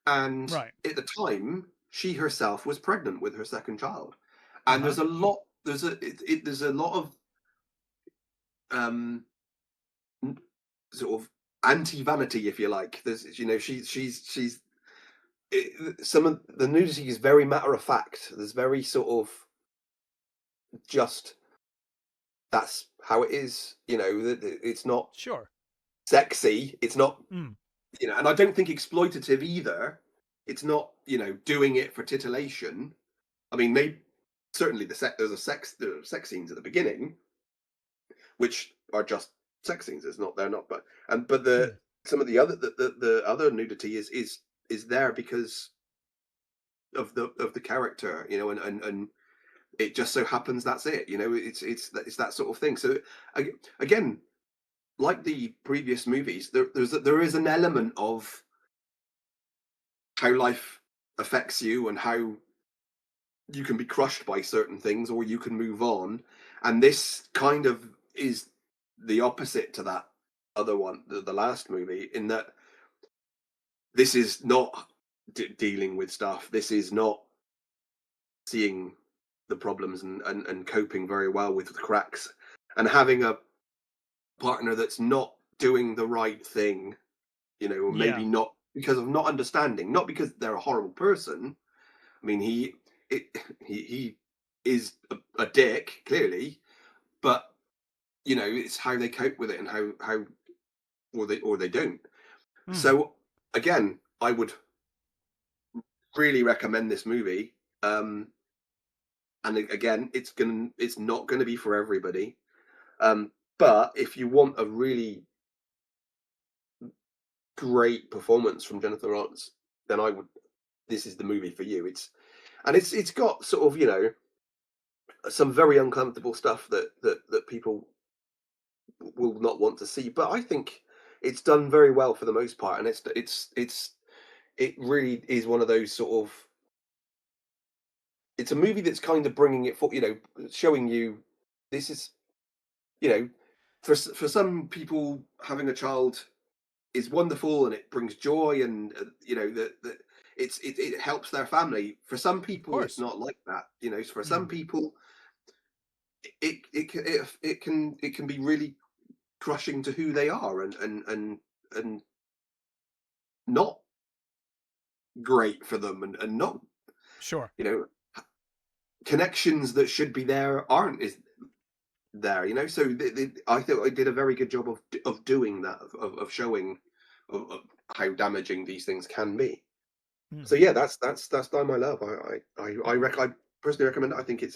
and Right. at the time she herself was pregnant with her second child, Uh and huh. there's a lot of, um, sort of anti-vanity, if you like. There's, she's some of the nudity is very matter of fact. There's very sort of, just, that's how it is. It's not Sure. sexy. It's not, Mm. and I don't think exploitative either. It's not, doing it for titillation. I mean, maybe certainly there are sex scenes at the beginning, which are just sex scenes. It's not, they're not, but but Mm. some of the other, the other nudity is is there because of the character, you know, and it just so happens that's it, you know. It's that sort of thing. So again, like the previous movies, there is an element of how life affects you and how you can be crushed by certain things or you can move on, and this kind of is the opposite to that other one, the last movie, in that this is not dealing with stuff. This is not seeing the problems and coping very well with the cracks, and having a partner that's not doing the right thing, you know, or Yeah. maybe not because of not understanding, not because they're a horrible person. I mean, it, he is a dick, clearly, but you know, it's how they cope with it and how or they don't. Hmm. So again, I would really recommend this movie. And again, it's not gonna be for everybody. But if you want a really great performance from Jennifer Lawrence, then I would. This is the movie for you. It's got sort of, you know, some very uncomfortable stuff that people will not want to see. But I think it's done very well for the most part, and it really is one of those sort of. It's a movie that's kind of bringing it for, you know, showing you this is, you know, for some people having a child is wonderful and it brings joy, and you know that it helps their family. For some Of people it's course. not like that, you know. For some Hmm. people it can be really crushing to who they are, and not great for them, and not, Sure. you know, connections that should be there aren't is there, you know. So I thought I did a very good job of doing that, of showing of how damaging these things can be. Hmm. So yeah, that's Die My Love. I personally recommend it. I think it's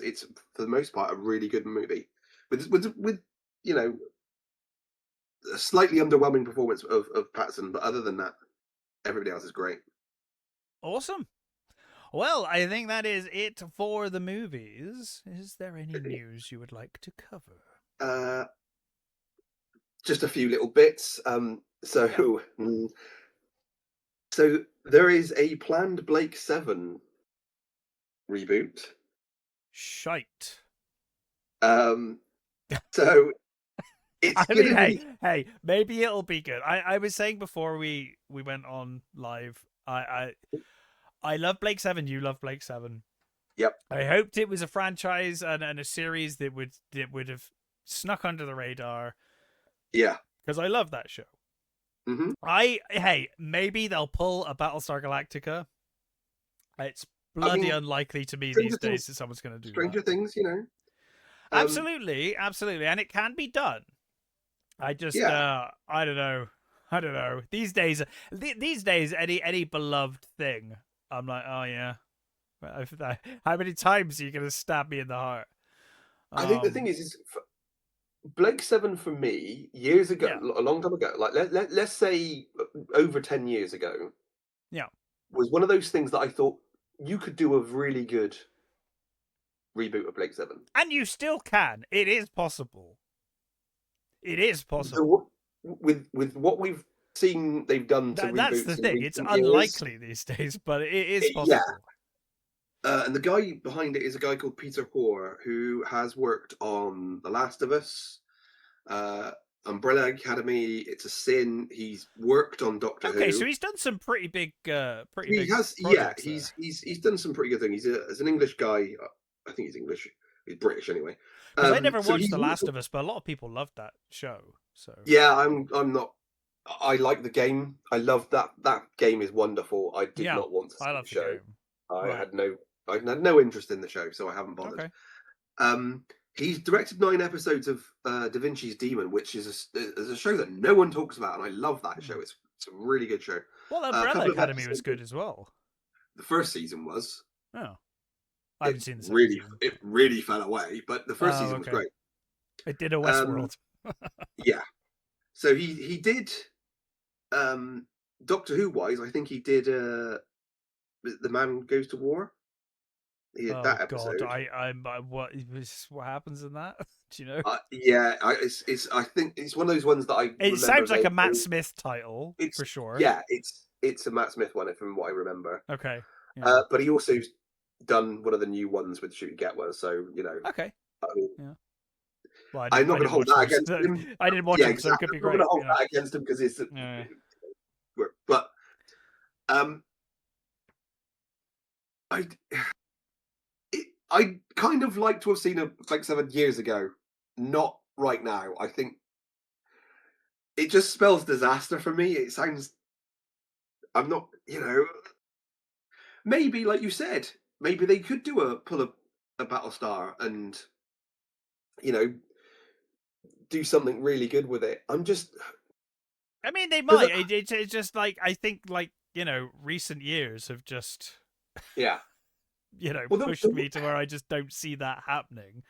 for the most part a really good movie with you know, a slightly underwhelming performance of Patterson, but other than that, everybody else is great. Awesome. Well, I think that is it for the movies. Is there any news you would like to cover? Uh, just a few little bits. Yeah. Mm, so there is a planned Blake Seven reboot. Shite. Um, so it's I mean, gonna hey, be. hey, maybe it'll be good. I was saying before we went on live, I love Blake Seven. You love Blake Seven. Yep. I hoped it was a franchise and a series that would have snuck under the radar Yeah. because I love that show. Hmm. Hey, maybe they'll pull a Battlestar Galactica. It's I bloody mean, unlikely to me Stranger these Things. days that someone's going to do that. Stranger Things. You know. Um, Absolutely, absolutely, and it can be done. I just, yeah. I don't know, I don't know. These days, any beloved thing, I'm like, oh yeah. How many times are you going to stab me in the heart? I think the thing is Blake Seven for me years ago, Yeah, a long time ago, like let's say over 10 years ago, yeah, was one of those things that I thought you could do a really good reboot of Blake Seven. and you still can. It is possible. It is possible. The, with what we've seen they've done to That's the reboots in thing. It's recent years, unlikely these days, but it is yeah. possible. And the guy behind it is a guy called Peter Hoare, who has worked on The Last of Us, uh, Umbrella Academy, It's a Sin. He's worked on Doctor Okay, so Who. he's done some pretty He big has, yeah. projects there. He's done some pretty good things. He's an English guy. I think he's English. He's British anyway. Because I never So watched he's The Last of Us, but a lot of people loved that show. So yeah. I'm not. I like the game. I love that. That game is wonderful. I did yeah, not want to I see the love the show. game. I Right. had no. I had no interest in the show, so I haven't bothered. Okay. Um, he's directed 9 episodes of Da Vinci's Demon, which is a show that no one talks about, and I love that Hmm. show. It's a really good show. Well, A Umbrella couple of Academy was episodes. good as well. The first season was. Oh, I haven't It seen the second really season. it really fell away, but the first Oh, season was okay. great. It did a Um, Westworld. yeah. So he did. Um, Doctor Who wise, I think he did The Man Goes to War. He did Oh that God, episode. what happens in that? Do you know? Yeah, it's I think it's one of those ones that I It remember sounds like a Matt vaguely. Smith title It's for sure. yeah, it's a Matt Smith one from what I remember. Okay. Yeah. But he also done one of the new ones with Shoot Get One, so Okay. I mean, Yeah. Well, I'm not I going to didn't hold watch that those. against him. I didn't watch Yeah, them, so it could exactly. be I'm not going great. to hold You know. that against him because it's Yeah. but um, I I kind of like to have seen a like 7 years ago, not right now. I think it just spells disaster for me. It sounds I'm not, maybe like you said, maybe they could do a pull a Battlestar and you know do something really good with it. I'm just I mean, they because might. It's just like I think, like recent years have just yeah. Well, pushed me to where I just don't see that happening.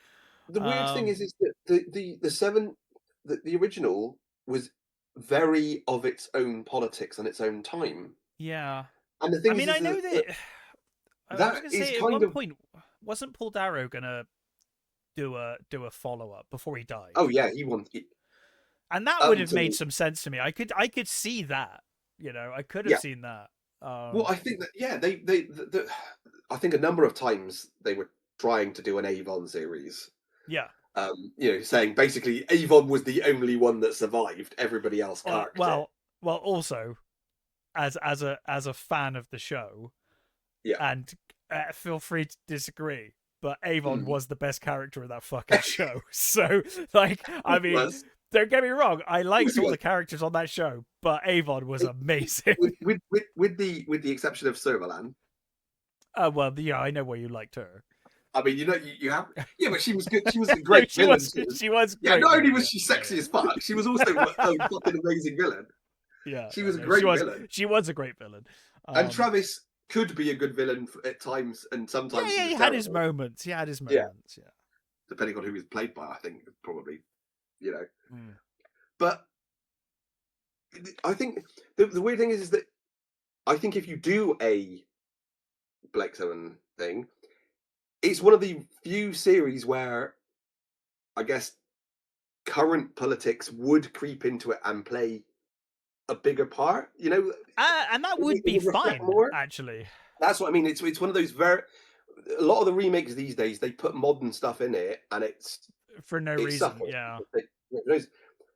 the weird thing is that the original was very of its own politics and its own time. Yeah. And the I thing mean, is I know that that. I was that gonna is say at kind one of point, wasn't Paul Darrow gonna do a follow up before he died? oh yeah, he wanted And that would have made to some sense to me. I could see that. I could have yeah. seen that. Well, I think that yeah, I think a number of times they were trying to do an Avon series. Yeah. Saying basically Avon was the only one that survived. Everybody else carked it. Well. Also, as a fan of the show, Yeah. and feel free to disagree, but Avon Mm. was the best character in that fucking show. So, like, I It mean, was. don't get me wrong, I Of course liked he all was. the characters on that show, but Avon was amazing. With the exception of Servalan. Well, yeah, I know why you liked her. I mean, you have yeah, but she was good. She was a great she villain was too. she was a Yeah, great not only villain. was Yeah, she yeah, sexy as fuck, she was also a fucking amazing villain. yeah, She yeah. was a No, she great was villain. she was a great villain. And Um, Travis could be a good villain at times, and yeah, sometimes he yeah, was he had his terrible. moments. He had his Yeah, moments. Yeah. depending on who he's played by, I think probably you know. Mm. But I think the weird thing is that I think if you do a Blake Seven thing, it's one of the few series where I guess current politics would creep into it and play a bigger part. And that It would be would reflect fine, more. actually, That's what I mean. It's one of those very a lot of the remakes these days they put modern stuff in it and for no it reason. suffers. Yeah.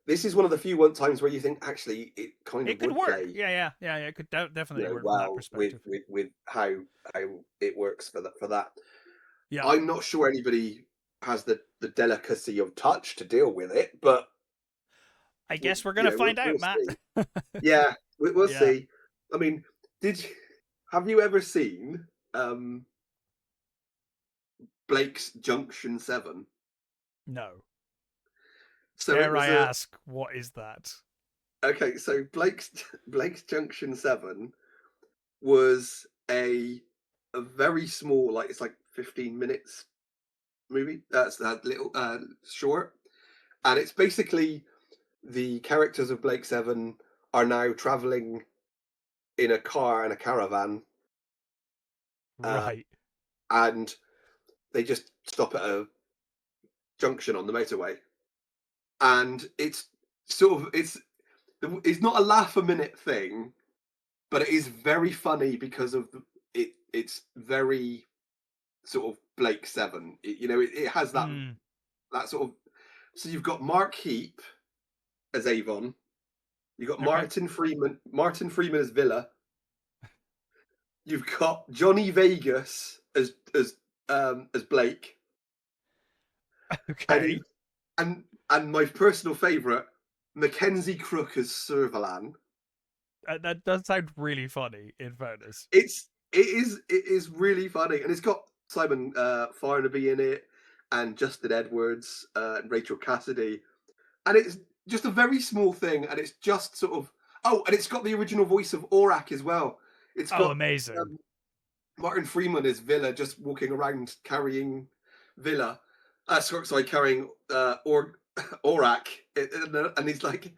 This is one of the few one times where you think actually it kind It of could would work. play, Yeah. It could definitely work from that well with perspective. how it works for that. Yeah. I'm not sure anybody has the delicacy of touch to deal with it, but I guess we're gonna find out, we'll Matt. see. Yeah, we'll Yeah. see. I mean, have you ever seen Blake's Junction 7? No. So it Dare was I ask, what is that? okay. So Blake's Junction 7 was a very small, like it's like 15 minutes movie. That's that little short, and it's basically the characters of Blake Seven are now traveling in a car and a caravan, uh, Right. and they just stop at a junction on the motorway, and it's sort of it's not a laugh a minute thing, but it is very funny because of it's very sort of Blake Seven. It has Mm. that sort of. So you've got Mark Heap as Avon. You've got Okay. Martin Freeman as Villa. You've got Johnny Vegas as Blake, and Okay. and my personal favourite, Mackenzie Crook as Servalan. That does sound really funny, in fairness. It is really funny, and it's got Simon Farnaby in it, and Justin Edwards, and Rachel Cassidy, and it's just a very small thing, and it's just sort of and it's got the original voice of Aurak as well. It's Oh, got amazing. um, Martin Freeman as Villa, just walking around carrying Villa. Carrying Aurak, and he's like,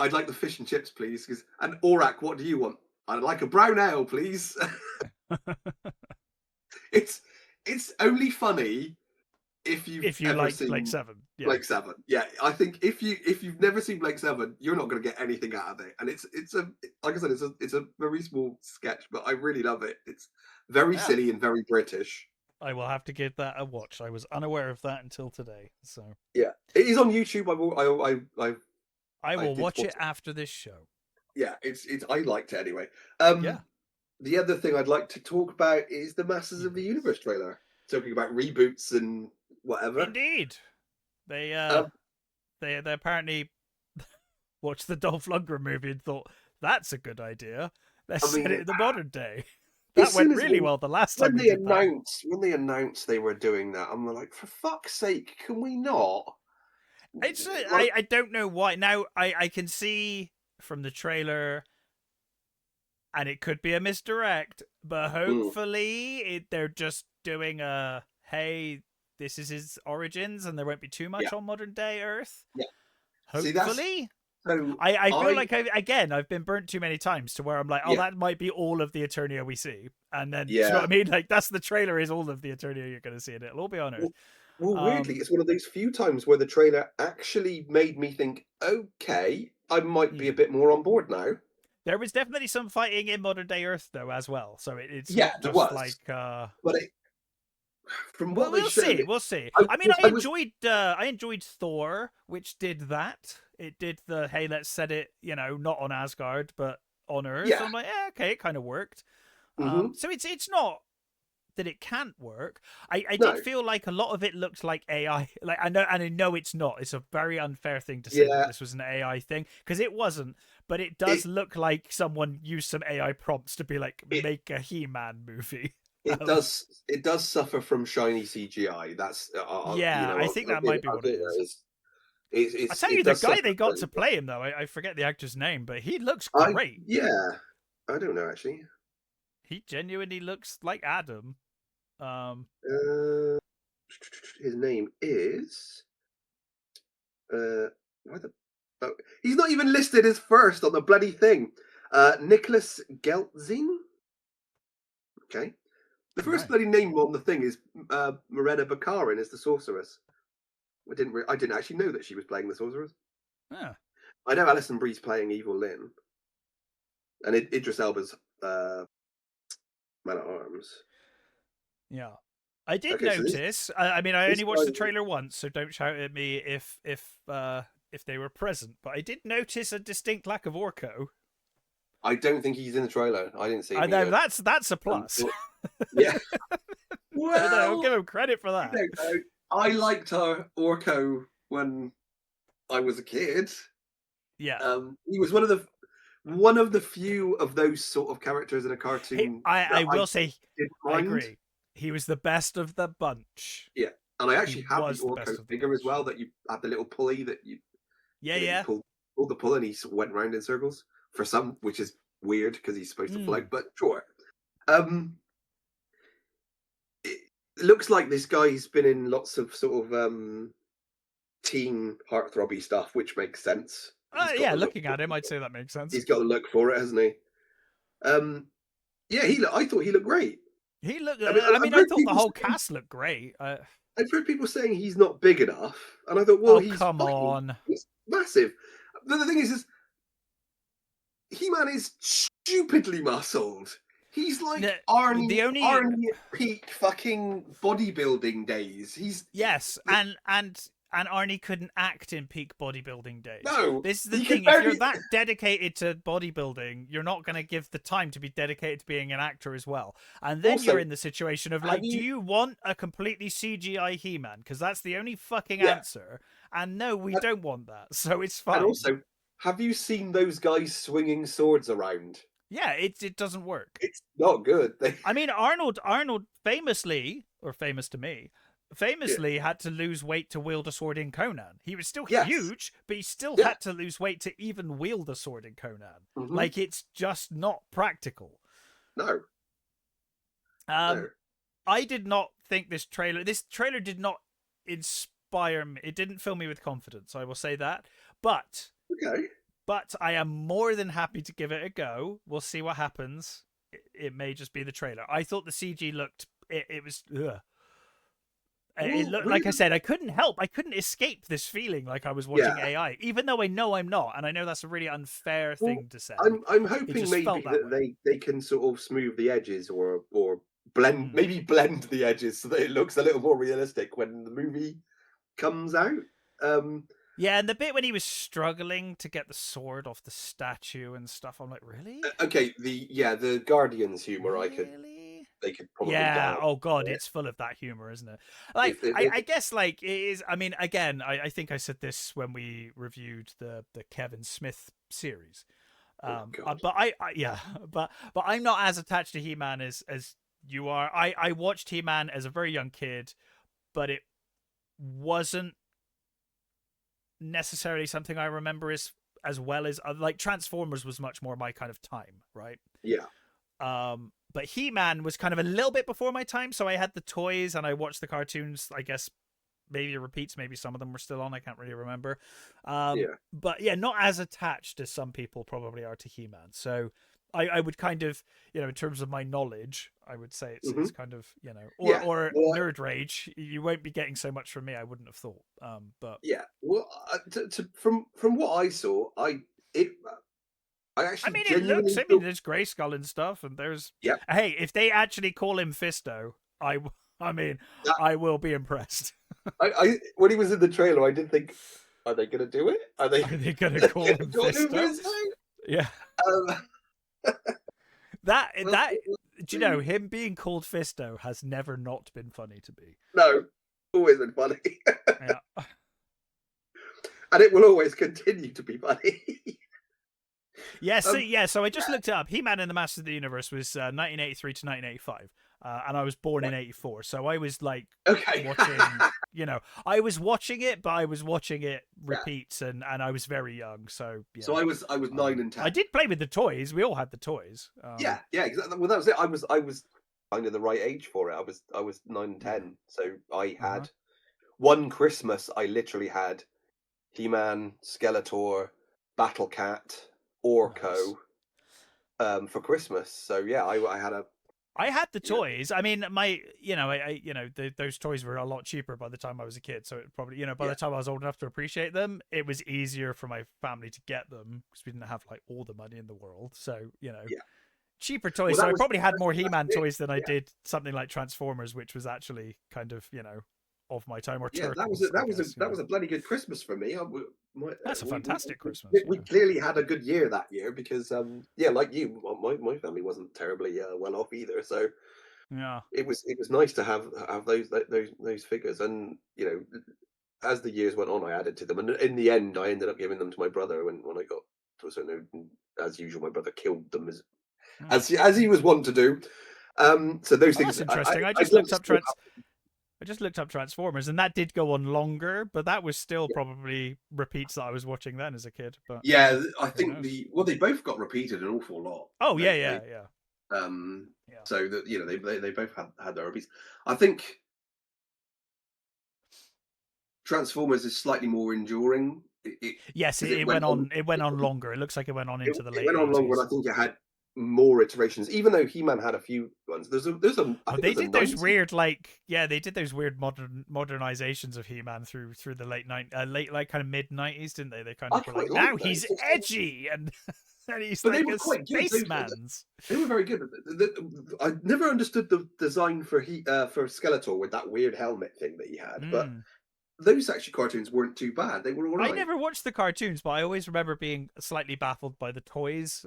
I'd like the fish and chips, please. And Aurak, what do you want? I'd like a brown ale, please. it's only funny if you've If you ever like seen Blake Seven, yeah. Blake Seven. Yeah, I think if you've never seen Blake Seven, you're not going to get anything out of it. And it's a like I said, it's a very small sketch, but I really love it. It's very Yeah. silly and very British. I will have to give that a watch. I was unaware of that until today, so yeah, it is on YouTube. I will did watch it after this show. Yeah, it's I liked it anyway. Yeah. The other thing I'd like to talk about is the Masters of the Universe trailer. Talking about reboots and whatever. Indeed, they apparently watched the Dolph Lundgren movie and thought that's a good idea. Let's set it in the modern day. That went really well the last time we did that. When they announced they were doing that, I'm like, for fuck's sake, can we not? It's I don't know why. Now I can see from the trailer, and it could be a misdirect, but hopefully they're just doing a hey, this is his origins, and there won't be too much on modern day Earth. Yeah. Hopefully. So I feel like I've been burnt too many times to where I'm like, oh, that might be all of the Eternia we see, and then you know what I mean? Like that's the trailer is all of the Eternia you're going to see in it. It'll all be on Earth. Well, weirdly, it's one of those few times where the trailer actually made me think, okay, I might be a bit more on board now. There was definitely some fighting in modern day Earth though as well, so it's not just like. But from what we'll see. We'll see. I enjoyed Thor, which did that. It did the hey, let's set it, not on Asgard but on Earth. Yeah. I'm like, okay, it kind of worked. So it's not that it can't work. I did feel like a lot of it looked like AI. Like I know it's not. It's a very unfair thing to say that this was an AI thing because it wasn't. But it does look like someone used some AI prompts to be like make a He-Man movie. It does suffer from shiny CGI. That's I think that might be what it is. I tell you, the guy they got to play him though, I forget the actor's name, but he looks great. I don't know actually. He genuinely looks like Adam. His name is he's not even listed as first on the bloody thing. Nicholas Geltzine. Okay. The first bloody name on the thing is Morena Baccarin as the sorceress. I didn't actually know that she was playing the sorceress. Yeah. I know Alison Brie's playing Evil Lynn. And Idris Elba's Man at Arms. Yeah. I did notice. I only watched the trailer once, so don't shout at me if they were present. But I did notice a distinct lack of Orko. I don't think he's in the trailer. I didn't see him. I know that's a plus. Yeah. Well, I'll give him credit for that. I liked Orko when I was a kid. Yeah. He was one of the few of those sort of characters in a cartoon. I will say, I agree. He was the best of the bunch. Yeah, and I actually have the Orko figure as well. That you had the little pulley that you. Yeah. Pulled the pull and he went round in circles for some, which is weird because he's supposed to float. But sure. It looks like this guy's been in lots of sort of teen heartthrobby stuff, which makes sense. Looking at him, I'd say that makes sense. He's got a look for it, hasn't he? I thought he looked great. He looked. I thought the whole cast looked great. I've heard people saying he's not big enough, and I thought, well, he's on. He's massive. The thing is He-Man is stupidly muscled. He's like Arnie at peak fucking bodybuilding days. And Arnie couldn't act in peak bodybuilding days. No, this is the thing. If you're that dedicated to bodybuilding, you're not going to give the time to be dedicated to being an actor as well. And then you're in the situation of like, do you want a completely CGI He-Man? Because that's the only fucking answer. And no, we don't want that. So it's fine. And also, have you seen those guys swinging swords around? Yeah, it doesn't work. It's not good. Arnold famously, or famous to me, had to lose weight to wield a sword in Conan. He was still huge, but he still had to lose weight to even wield a sword in Conan. Mm-hmm. Like, it's just not practical. No. I did not think this trailer did not inspire me. It didn't fill me with confidence, I will say that. But but I am more than happy to give it a go. We'll see what happens. It may just be the trailer. I thought the CG looked. It was. Ugh. It Well, looked like I really, said. I couldn't help. I couldn't escape this feeling like I was watching yeah. AI, even though I know I'm not, and I know that's a really unfair Well, thing to say. I'm It hoping just maybe felt that that way. they can sort of smooth the edges or blend, Mm. maybe blend the edges so that it looks a little more realistic when the movie comes out. Um, Yeah, and the bit when he was struggling to get the sword off the statue and stuff, I'm like, really, okay, the Guardians humor, really. they could probably Yeah. dial Oh God, it it's full of that humor, isn't it? Like, if I guess like it is. I mean, again, I think I said this when we reviewed the Kevin Smith series. oh God, But yeah, but I'm not as attached to He-Man as you are. I watched He-Man as a very young kid, but it wasn't necessarily something I remember as well as like Transformers was much more my kind of time, right? yeah. But He-Man was kind of a little bit before my time, so I had the toys and I watched the cartoons. I guess maybe it repeats, maybe some of them were still on. I can't really remember. Yeah. But yeah, not as attached as some people probably are to He-Man. So I would kind of, in terms of my knowledge, I would say it's Hmm. kind of, Yeah. or Well, nerd rage. You won't be getting so much from me. I wouldn't have thought. But yeah. Well, from what I saw, it I I actually mean, it looks. genuinely I mean, thought, there's Grayskull and stuff, and there's. yeah. Hey, if they actually call him Fisto, I mean, That, I will be impressed. I when he was in the trailer, I did think, are they going to do it? Are they Are they gonna going call to him call him Fisto? this Yeah, time? Well, that. we'll Do you know see. him being called Fisto has never not been funny to me. No, always been funny, Yeah. and it will always continue to be funny. Yeah, so um, yeah, so I just looked it up. He-Man and the Masters of the Universe was 1983 to 1985, and I was born in right. '84. So I was like Okay. watching, I was watching it, but I was watching it Yeah. repeats, and I was very young. So So yeah, I was 9 and 10. I did play with the toys. We all had the toys. Yeah, yeah, exactly. Well, that was it. I was kind of the right age for it. I was 9 and 10, Yeah. so I Uh huh. had one Christmas. I literally had He-Man, Skeletor, Battle Cat, Nice. Orko for Christmas. So yeah, I had a I had the you know toys. I mean, my, those toys were a lot cheaper by the time I was a kid. So it probably, by yeah the time I was old enough to appreciate them, it was easier for my family to get them because we didn't have like all the money in the world. So, yeah. cheaper Well, toys. So I probably had more that's He-Man it. toys than I Yeah, did something like Transformers, which was actually kind of, of my time, or yeah. That was a, Turtles, I that was a guess. that was a bloody good Christmas for me. That's a We, fantastic Christmas. we Yeah. clearly had a good year that year because yeah, like you, my family wasn't terribly well off either. So Yeah. it was nice to have those figures, and as the years went on, I added to them, and in the end, I ended up giving them to my brother when I got to a certain age. And as usual, my brother killed them as Hmm. as he was wont to do. So those Oh, that's things, interesting. I'd love to still have. I just looked up Transformers, and that did go on longer, but that was still Yeah, probably repeats that I was watching then as a kid. But yeah, I who think knows? they both got repeated an awful lot. Oh yeah, They yeah, yeah, um yeah. so that they both had their repeats. I think Transformers is slightly more enduring. It Yes, because it went on. It went on longer. It looks like it went on into the it late went on longer, and '80s. I think it had more iterations. Even though He-Man had a few ones, I Oh, think they there's a did those 90. weird they did those weird modernizations of He-Man through the late like kind of mid '90s, didn't they? They kind I of were like, quite now like he's those. edgy and and he's But they like were a quite good. spaceman's. They were very good. I never understood the design for Skeletor with that weird helmet thing that he had, but Mm. those actually cartoons weren't too bad. They were all I right. never watched the cartoons, but I always remember being slightly baffled by the toys.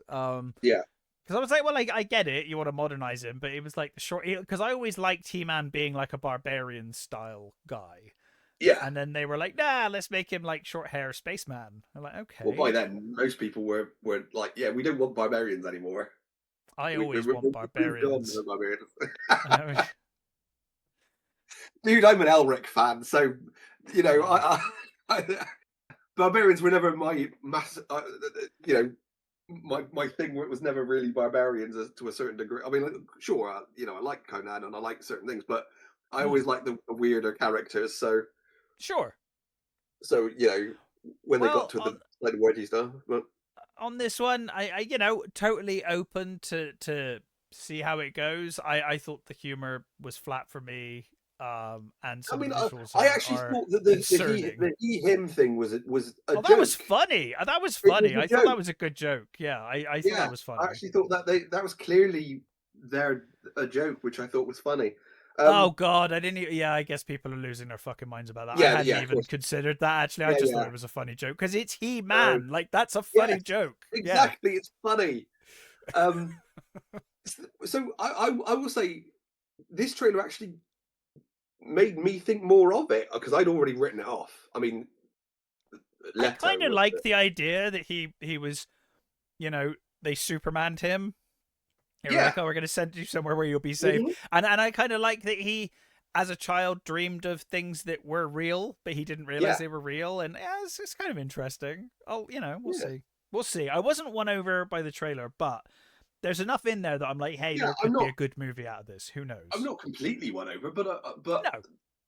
Yeah, Because I was like, well, like I get it, you want to modernize him, but it was like the short. Because I always liked He-Man being like a barbarian style guy, yeah. and then they were like, nah, let's make him like short hair spaceman. I'm like, Well, by okay. then most people were like, yeah, we don't want barbarians anymore. I We, we, always we, want we've moved on barbarians. from barbarians. I Dude, I'm an Elric fan, so yeah. I barbarians were never my mass. You know, my thing was never really barbarians to a certain degree. I mean, like, sure, I like Conan and I like certain things, but I Hmm. always like the weirder characters. Sure. So when they got Well, to the on like wedgie stuff, but. on this one, I totally open to see how it goes. I thought the humor was flat for me, and I some of mean, the visuals I actually are thought that concerning. the he him thing was a Oh, that was joke. funny. That was It was funny. a I thought that joke. was a good joke. Yeah, I thought Yeah, that was I funny. actually thought that that was clearly a joke, which I thought was funny. Oh God, I didn't. Yeah, I guess people are losing their fucking minds about that. I Yeah, hadn't yeah, of even course. considered that. Actually, I Yeah, just thought yeah. it was a funny joke because it's He So Man. Like that's a funny yes, joke. Yeah. exactly. It's funny. Um, so I will say this trailer actually made me think more of it because I'd already written it off. I mean, I Leto kind of was like the the idea that he was, they Supermaned him. They were yeah. like, "Oh, we're going to send you somewhere where you'll be safe," Mhm. and I kind of like that he, as a child, dreamed of things that were real, but he didn't realize Yeah, they were real, and yeah, it's kind of interesting. Oh, we'll yeah, see, we'll see. I wasn't won over by the trailer, but there's enough in there that I'm like, hey, yeah. there could be a good movie out of this. Who I'm knows? not completely won over, but No,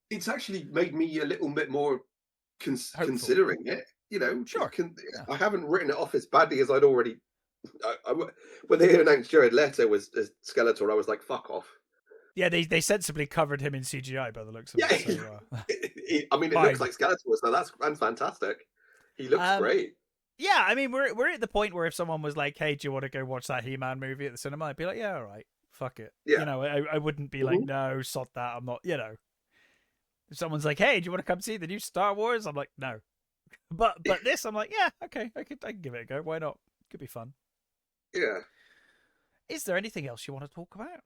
it's actually made me a little bit more hopeful. considering it. You know, Sure. Yeah. I haven't written it off as badly as I'd already. When they announced Jared Leto as Skeletor, I was like, "Fuck off." Yeah, they sensibly covered him in CGI by the looks of Yeah, it. So I mean, it looks fine. like Skeletor, so that's fantastic. He looks Um, great. yeah, I mean, we're at the point where if someone was like, "Hey, do you want to go watch that He-Man movie at the cinema?" I'd be like, "Yeah, all right, fuck it." Yeah. I wouldn't be like, Mhm. "No, sod that." I'm not. If someone's like, "Hey, do you want to come see the new Star Wars?" I'm like, "No." But this, I'm like, "Yeah, okay, I can give it a go. Why not? Could be fun." Yeah. Is there anything else you want to talk about?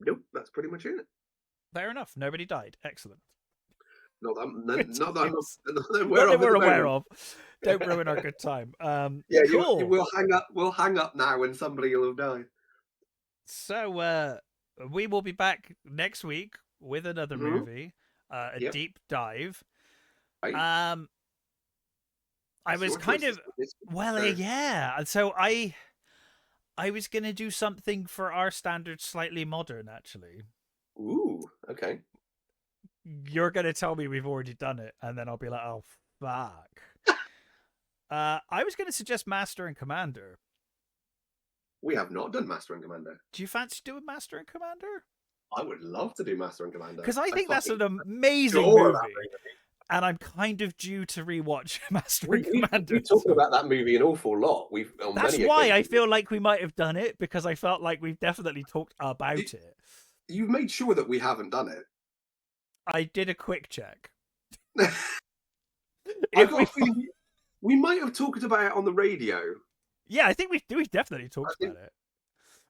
Nope. That's pretty much it. Fair enough. Nobody died. Excellent. Good Not that I'm times. not that I'm Not aware that of at we're the aware moment. of. Don't ruin our good time. Yeah, you Cool. will hang up. We'll hang up now when somebody will have died. So we will be back next week with another Mhm. movie, a Yep. deep dive. Right. Um, I It's was your kind choice of this well, so yeah. And so I was gonna do something for our standards slightly modern. Actually, ooh, okay. you're gonna tell me we've already done it, and then I'll be like, oh fuck. I was gonna suggest Master and Commander. We have not done Master and Commander. Do you fancy doing Master and Commander? I would love to do Master and Commander. Because I I think that's fucking an amazing adore that movie, movie. and I'm kind of due to rewatch Master and We've Commander. talked So about that movie an awful lot. We've on that's many why I occasions. feel like we might have done it because I felt like we've definitely talked You, about it. you've made sure that we haven't done it. I did a quick check. I've If got a we, feeling we might have talked about it on the radio. yeah, I think we definitely I talked think, about it.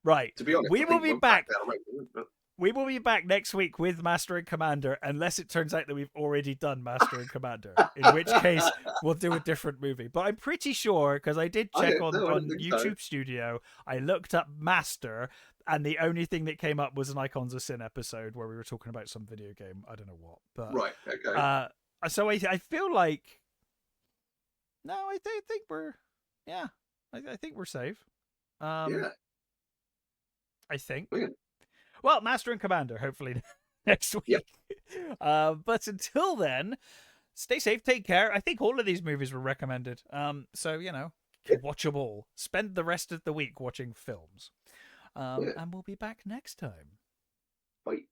Right, to be honest, we I will think be back back. then I might, but We will be back next week with Master and Commander, unless it turns out that we've already done Master and Commander. In which case, we'll do a different movie. But I'm pretty sure because I did check no, I don't on think so. YouTube Studio. I looked up Master, and the only thing that came up was an Icons of Sin episode where we were talking about some video game. I don't know what, but Right, okay. uh, so I feel like no, think we're yeah, I think we're safe. Um, Yeah, I think. brilliant. Well, Master and Commander, hopefully next Yep. week. But until then, stay safe, take care. I think all of these movies were recommended. So Yeah, watch them all. Spend the rest of the week watching films. yeah. And we'll be back next time. Bye.